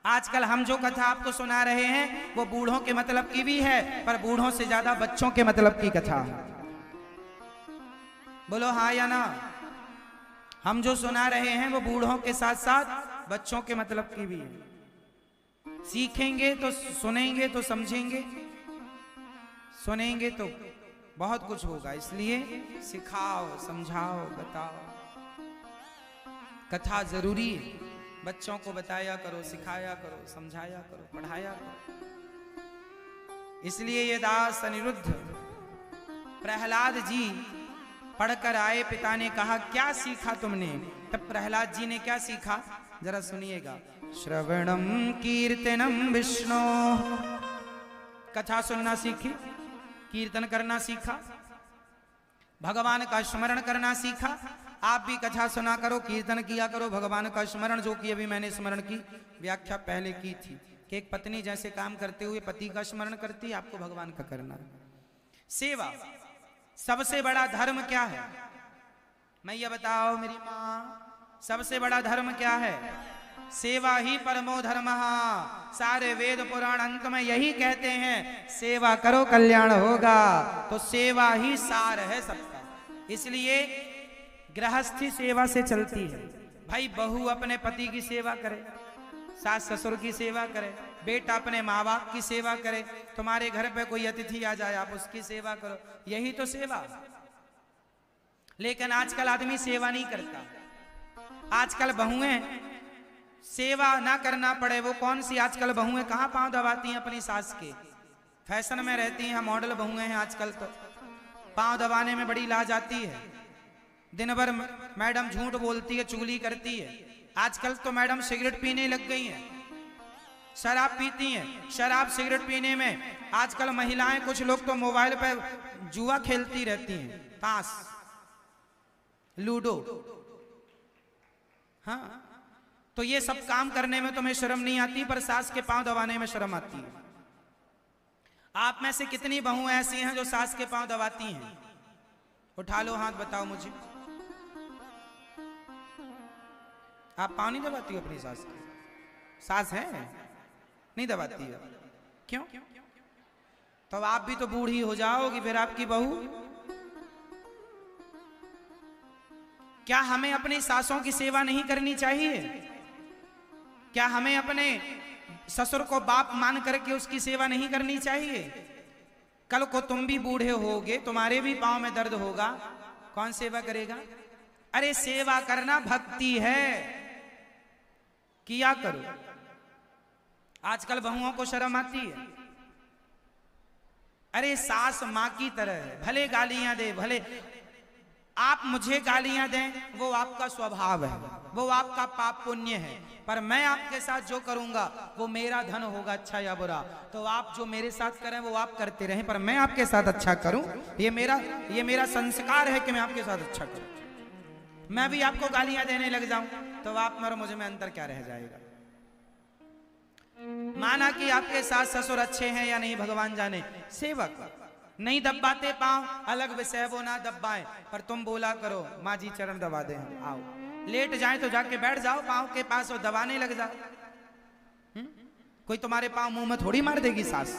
आजकल हम जो कथा आपको सुना रहे हैं वो बूढ़ों के मतलब की भी है, पर बूढ़ों से ज्यादा बच्चों के मतलब की कथा है। बोलो हाँ या ना। हम जो सुना रहे हैं वो बूढ़ों के साथ साथ बच्चों के मतलब की भी है। सीखेंगे तो, सुनेंगे तो समझेंगे, सुनेंगे तो बहुत कुछ होगा। इसलिए सिखाओ, समझाओ, बताओ। कथा जरूरी है। बच्चों को बताया करो, सिखाया करो, समझाया करो, पढ़ाया करो। इसलिए ये दास अनिरुद्ध प्रहलाद जी पढ़कर आए। पिता ने कहा क्या सीखा तुमने? तब प्रहलाद जी ने क्या सीखा जरा सुनिएगा। श्रवणम कीर्तनम विष्णु, कथा सुनना सीखी, कीर्तन करना सीखा, भगवान का स्मरण करना सीखा। आप भी कथा सुना करो, कीर्तन किया करो, भगवान का स्मरण, जो कि अभी मैंने स्मरण की व्याख्या पहले की थी कि एक पत्नी जैसे काम करते हुए पति का स्मरण करती, आपको भगवान का करना। सेवा, सबसे बड़ा धर्म क्या है? मैं ये बताओ मेरी माँ, सबसे बड़ा धर्म क्या है? सेवा ही परमो धर्म। सारे वेद पुराण अंत में यही कहते हैं, सेवा करो कल्याण होगा। तो सेवा ही सार है सबका। इसलिए गृहस्थी सेवा से चलती है। भाई बहू अपने पति की सेवा करे, सास ससुर की सेवा करे, बेटा अपने माँ बाप की सेवा करे, तुम्हारे घर पे कोई अतिथि आ जाए आप उसकी सेवा करो, यही तो सेवा। लेकिन आजकल आदमी सेवा नहीं करता। आजकल बहुएं सेवा ना करना पड़े, वो कौन सी आजकल बहुएं कहाँ पांव दबाती हैं अपनी सास के, फैशन में रहती हैं, मॉडल बहुएं हैं आजकल। तो पांव दबाने में बड़ी लाज आती है। दिन भर मैडम झूठ बोलती है, चुगली करती है। आजकल तो मैडम सिगरेट पीने लग गई हैं, शराब पीती हैं। शराब सिगरेट पीने में आजकल महिलाएं, कुछ लोग तो मोबाइल पे जुआ खेलती रहती हैं, ताश, लूडो। हाँ, तो ये सब काम करने में तुम्हें शर्म नहीं आती, पर सास के पांव दबाने में शर्म आती है। आप में से कितनी बहू ऐसी हैं जो सास के पांव दबाती हैं? उठा लो हाथ, बताओ मुझे। आप पांव नहीं दबाती हो अपनी सास के? सास है नहीं दबाती है, क्यों? तो आप भी तो बूढ़ी हो जाओगी फिर, आपकी बहू। क्या हमें अपनी सासों की सेवा नहीं करनी चाहिए? क्या हमें अपने ससुर को बाप मान करके उसकी सेवा नहीं करनी चाहिए? कल को तुम भी बूढ़े होगे, तुम्हारे भी पांव में दर्द होगा, कौन सेवा करेगा? अरे सेवा करना भक्ति है, किया करो। आजकल बहुओं को शर्म आती है। अरे सास मां की तरह है, भले गालियां दे, भले आप मुझे गालियां दें, वो आपका स्वभाव है, वो आपका पाप पुण्य है, पर मैं आपके साथ जो करूंगा वो मेरा धन होगा, अच्छा या बुरा। तो आप जो मेरे साथ करें वो आप करते रहें, पर मैं आपके साथ अच्छा करूं, ये मेरा संस्कार है कि मैं आपके साथ अच्छा करूं। मैं भी आपको गालियां देने लग जाऊं तो आप और मुझे में अंतर क्या रह जाएगा? माना कि आपके सास ससुर अच्छे हैं या नहीं भगवान जाने, सेवक नहीं दबाते पांव, अलग विषय, वो ना दबाएं, पर तुम बोला करो माँ जी चरण दबा दे, आओ। लेट जाए तो जाके बैठ जाओ पांव के पास और दबाने लग जाओ। कोई तुम्हारे पांव मुंह में थोड़ी मार देगी सास,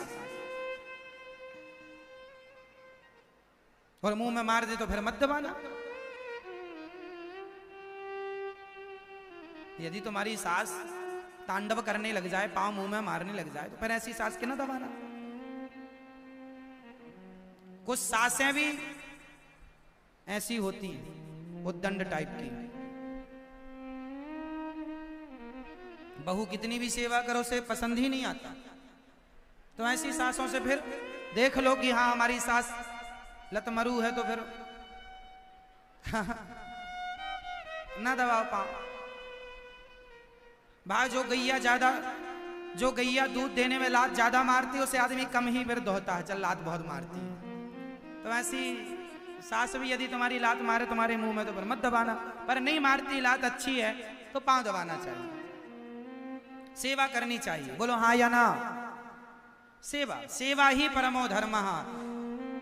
और मुंह में मार दे तो फिर मत दबाना। यदि तुम्हारी सास तांडव करने लग जाए, पांव मुंह में मारने लग जाए, तो फिर ऐसी सास के ना दबाना। कुछ सासें भी ऐसी होती हैं, उद्दंड टाइप की। बहू कितनी भी सेवा करो उसे पसंद ही नहीं आता, तो ऐसी सासों से फिर देख लो कि हाँ हमारी सास लतमरू है, तो फिर ना दबाओ पांव। भाई जो गैया दूध देने में लात ज्यादा मारती है, उसे आदमी कम ही फिर दोहता है, चल लात बहुत मारती है। तो ऐसी सास भी यदि तुम्हारी लात मारे तुम्हारे मुंह में तो फिर मत दबाना, पर नहीं मारती, लात अच्छी है तो पांव दबाना चाहिए, सेवा करनी चाहिए। बोलो हाँ या ना? सेवा ही परमो धर्मः।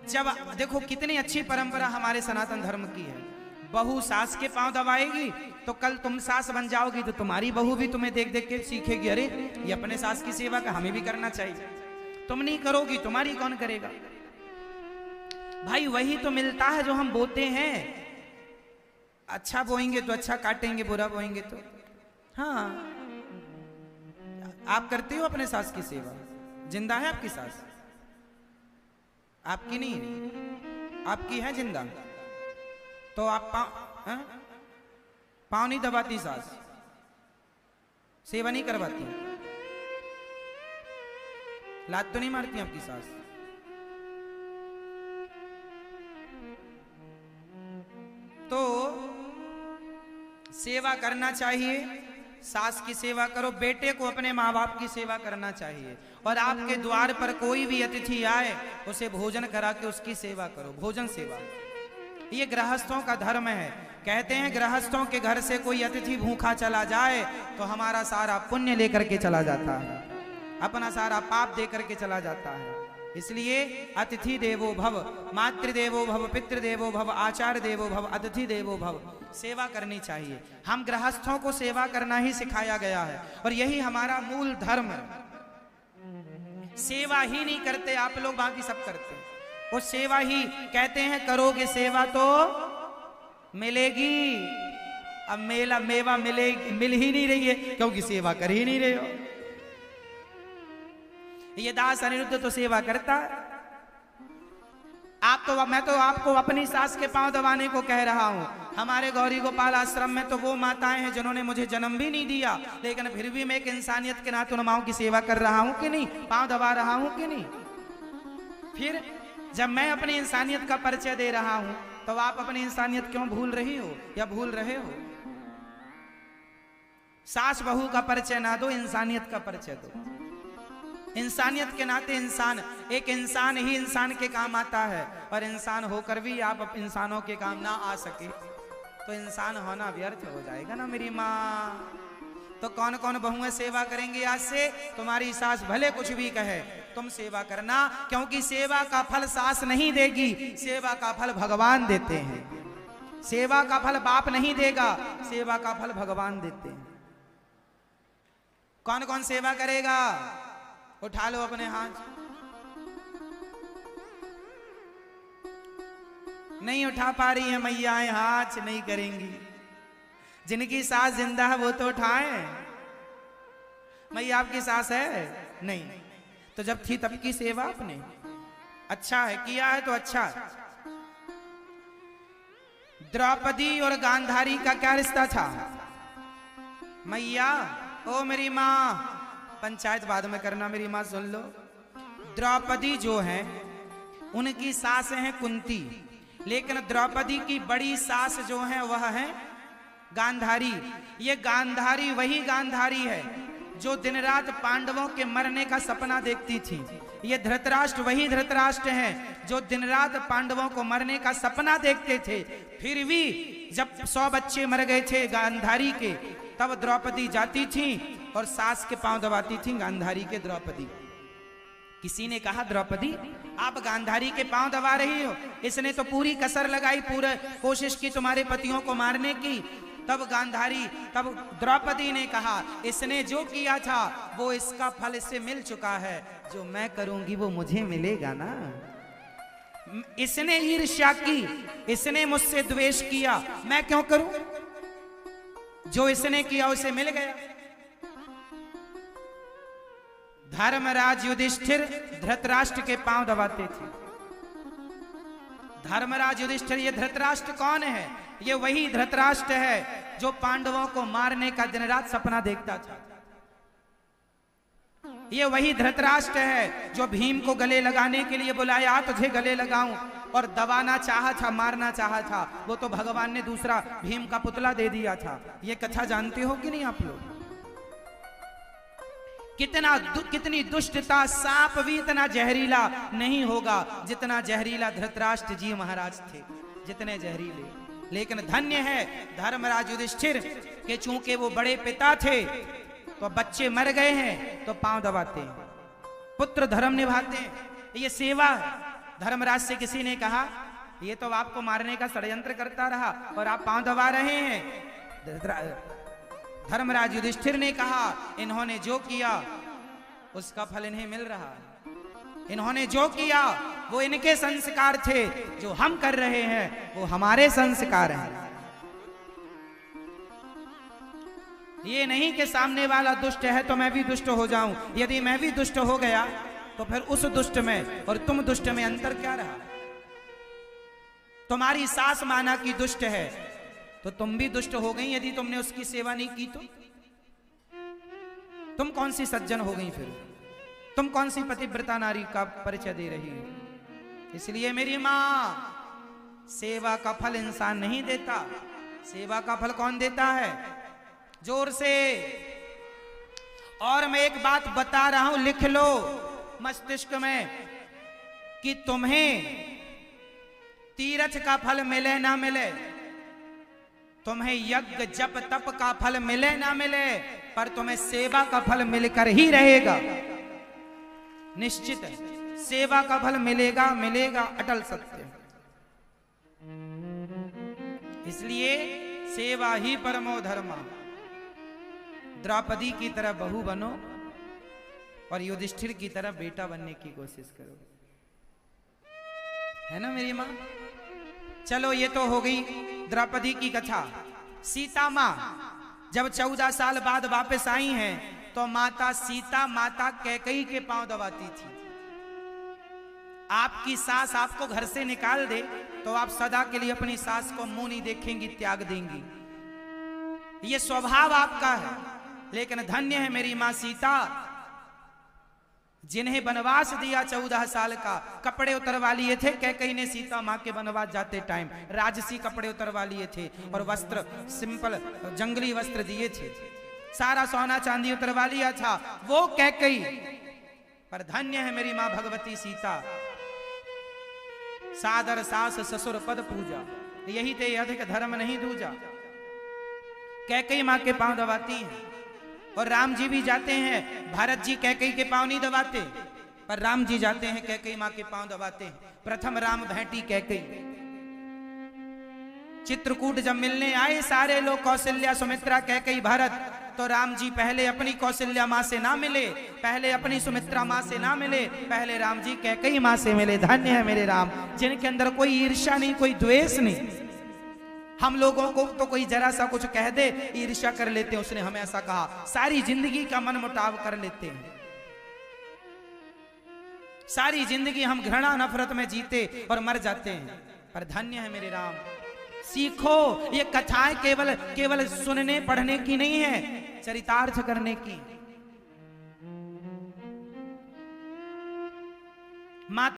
जब देखो कितनी अच्छी परंपरा हमारे सनातन धर्म की है। बहू सास के पांव दबाएगी तो कल तुम सास बन जाओगी, तो तुम्हारी बहू भी तुम्हें देख देख के सीखेगी, अरे ये अपने सास की सेवा का हमें भी करना चाहिए। तुम नहीं करोगी, तुम्हारी कौन करेगा? भाई वही तो मिलता है जो हम बोते हैं। अच्छा बोएंगे तो अच्छा काटेंगे, बुरा बोएंगे तो। हाँ, आप करते हो अपने सास की सेवा? जिंदा है आपकी सास? आपकी नहीं है, आपकी है जिंदा, तो आप पांव नहीं दबाती सास, सेवा नहीं करवाती, लात तो नहीं मारती आपकी सास। तो सेवा करना चाहिए, सास की सेवा करो। बेटे को अपने माँ बाप की सेवा करना चाहिए, और आपके द्वार पर कोई भी अतिथि आए उसे भोजन करा के उसकी सेवा करो। भोजन सेवा ये गृहस्थों का धर्म है। कहते हैं गृहस्थों के घर से कोई अतिथि भूखा चला जाए तो हमारा सारा पुण्य लेकर के चला जाता है, अपना सारा पाप दे करके चला जाता है। इसलिए अतिथि देवो भव, मातृदेवो भव, पितृदेवो भव, आचार्य देवो भव, अतिथि देवो भव। सेवा करनी चाहिए। हम गृहस्थों को सेवा करना ही सिखाया गया है, और यही हमारा मूल धर्म है। सेवा ही नहीं करते आप लोग, बाकी सब करते हैं। वो सेवा ही कहते हैं करोगे सेवा तो मिलेगी। अब मेवा मिल ही नहीं रही है, क्योंकि सेवा कर ही नहीं रहे हो। ये दास अनिरुद्ध तो सेवा करता है। मैं तो आपको अपनी सास के पांव दबाने को कह रहा हूं। हमारे गौरी गोपाल आश्रम में तो वो माताएं हैं जिन्होंने मुझे जन्म भी नहीं दिया, लेकिन फिर भी मैं एक इंसानियत के नाते उन माओं की सेवा कर रहा हूं कि नहीं, पांव दबा रहा हूं कि नहीं। फिर जब मैं अपनी इंसानियत का परिचय दे रहा हूं तो आप अपनी इंसानियत क्यों भूल रही हो या भूल रहे हो? सास बहू का परिचय ना दो, इंसानियत का परिचय दो। इंसानियत के नाते इंसान, एक इंसान ही इंसान के काम आता है, और इंसान होकर भी आप इंसानों के काम ना आ सके तो इंसान होना व्यर्थ हो जाएगा ना मेरी माँ। तो कौन कौन बहुएं सेवा करेंगी आज से? तुम्हारी सास भले कुछ भी कहे, तुम सेवा करना, क्योंकि सेवा का फल सास नहीं देगी, सेवा का फल भगवान देते हैं। सेवा का फल बाप नहीं देगा, सेवा का फल भगवान देते हैं। कौन कौन सेवा करेगा? उठा लो अपने हाथ। नहीं उठा पा रही है मैयाएं हाथ, नहीं करेंगी। जिनकी सास जिंदा है वो तो उठाएं। मैया आपकी सास है? नहीं, तो जब थी तब की सेवा आपने अच्छा है किया है तो अच्छा है। द्रौपदी और गांधारी का क्या रिश्ता था? मैया, ओ मेरी माँ, पंचायत बाद में करना, मेरी माँ सुन लो। द्रौपदी जो है उनकी सास है कुंती, लेकिन द्रौपदी की बड़ी सास जो है वह है गांधारी। ये गांधारी वही गांधारी है जो दिन रात पांडवों के मरने का सपना देखती थी। ये धृतराष्ट्र वही धृतराष्ट्र है जो दिन रात पांडवों को मरने का सपना देखते थे। फिर भी जब 100 बच्चे मर गए थे गांधारी के, तब द्रौपदी जाती थी और सास के पांव दबाती थी गांधारी के द्रौपदी। किसी ने कहा, द्रौपदी आप गांधारी के पांव दबा रही हो, इसने तो पूरी कसर लगाई, पूरी कोशिश की तुम्हारे पतियों को मारने की। तब द्रौपदी ने कहा, इसने जो किया था वो इसका फल इससे मिल चुका है, जो मैं करूंगी वो मुझे मिलेगा ना। इसने ईर्ष्या की, इसने मुझसे द्वेष किया, मैं क्यों करूं? जो इसने किया उसे मिल गया। धर्मराज युधिष्ठिर धृतराष्ट्र के पांव दबाते थे। धर्मराज युधिष्ठिर, ये धृतराष्ट्र कौन है? ये वही धृतराष्ट्र है जो पांडवों को मारने का दिन रात सपना देखता था। ये वही धृतराष्ट्र है जो भीम को गले लगाने के लिए बुलाया, तुझे गले लगाऊं, और दबाना चाहा था, मारना चाहा था। वो तो भगवान ने दूसरा भीम का पुतला दे दिया था। ये कथा जानते हो कि नहीं आप लोग? कितनी दुष्टता, सांप भी इतना जहरीला नहीं होगा जितना जहरीला धृतराष्ट्र जी महाराज थे, जितने जहरीले। लेकिन धन्य है धर्मराज युधिष्ठिर के, चूंकि वो बड़े पिता थे तो बच्चे मर गए हैं तो पांव दबाते हैं, पुत्र धर्म निभाते हैं। ये सेवा है। धर्मराज से किसी ने कहा, ये तो आपको मारने का षड्यंत्र करता रहा और आप पांव दबा रहे हैं। धर्मराज युधिष्ठिर ने कहा, इन्होंने जो किया उसका फल इन्हें मिल रहा है। इन्होंने जो किया वो इनके संस्कार थे, जो हम कर रहे हैं वो हमारे संस्कार हैं। ये नहीं कि सामने वाला दुष्ट है तो मैं भी दुष्ट हो जाऊं। यदि मैं भी दुष्ट हो गया तो फिर उस दुष्ट में और तुम दुष्ट में अंतर क्या रहा? तुम्हारी सास माना कि दुष्ट है तो तुम भी दुष्ट हो गई यदि तुमने उसकी सेवा नहीं की तो। तुम कौन सी सज्जन हो गई फिर? तुम कौन सी पतिव्रता नारी का परिचय दे रही हो? इसलिए मेरी मां, सेवा का फल इंसान नहीं देता, सेवा का फल कौन देता है? जोर से। और मैं एक बात बता रहा हूं, लिख लो मस्तिष्क में, कि तुम्हें तीर्थ का फल मिले ना मिले, तुम्हें यज्ञ जप तप का फल मिले ना मिले, पर तुम्हें सेवा का फल मिलकर ही रहेगा। निश्चित है, सेवा का फल मिलेगा, मिलेगा, अटल सत्य। इसलिए सेवा ही परमो धर्मा। द्रौपदी की तरह बहू बनो और युधिष्ठिर की तरह बेटा बनने की कोशिश करो, है ना मेरी मां? चलो ये तो हो गई द्रौपदी की कथा। सीता मां जब 14 साल बाद वापस आई हैं तो माता सीता माता कैकेयी के पांव दबाती थी। आपकी सास आपको घर से निकाल दे तो आप सदा के लिए अपनी सास को मुंह नहीं देखेंगी, त्याग देंगी। ये स्वभाव आपका है। लेकिन धन्य है मेरी मां सीता जिन्हें वनवास दिया 14 साल का, कपड़े उतरवा लिए थे कैकेयी ने सीता माँ के वनवास जाते टाइम, राजसी कपड़े उतरवा लिए थे और वस्त्र सिंपल जंगली वस्त्र दिए थे, सारा सोना चांदी उतरवा लिया था वो कैकेयी। पर धन्य है मेरी माँ भगवती सीता, सादर सास ससुर पद पूजा, यही ते अधिक धर्म नहीं दूजा। कैकेयी माँ के पांव दबाती हैं और राम जी भी जाते हैं। भरत जी कैकेयी के पांव नहीं दबाते, पर राम जी जाते हैं कैकेयी माँ के पांव दबाते हैं। प्रथम राम भेंटी कैकेयी। चित्रकूट जब मिलने आए सारे लोग, कौशल्या सुमित्रा कैकेयी भरत, तो राम जी पहले अपनी कौशल्या माँ से ना मिले, पहले अपनी सुमित्रा माँ से ना मिले, पहले राम जी कैकेयी माँ से मिले। धन्य है मेरे राम, जिनके अंदर कोई ईर्ष्या नहीं, कोई द्वेष नहीं। हम लोगों को तो कोई जरा सा कुछ कह दे ईर्ष्या कर लेते हैं, उसने हमें ऐसा कहा, सारी जिंदगी का मन मुटाव कर लेते हैं। सारी जिंदगी हम घृणा नफरत में जीते और मर जाते हैं। पर धन्य है मेरे राम, सीखो ये कथाएं केवल सुनने पढ़ने की नहीं है, चरितार्थ करने की। माता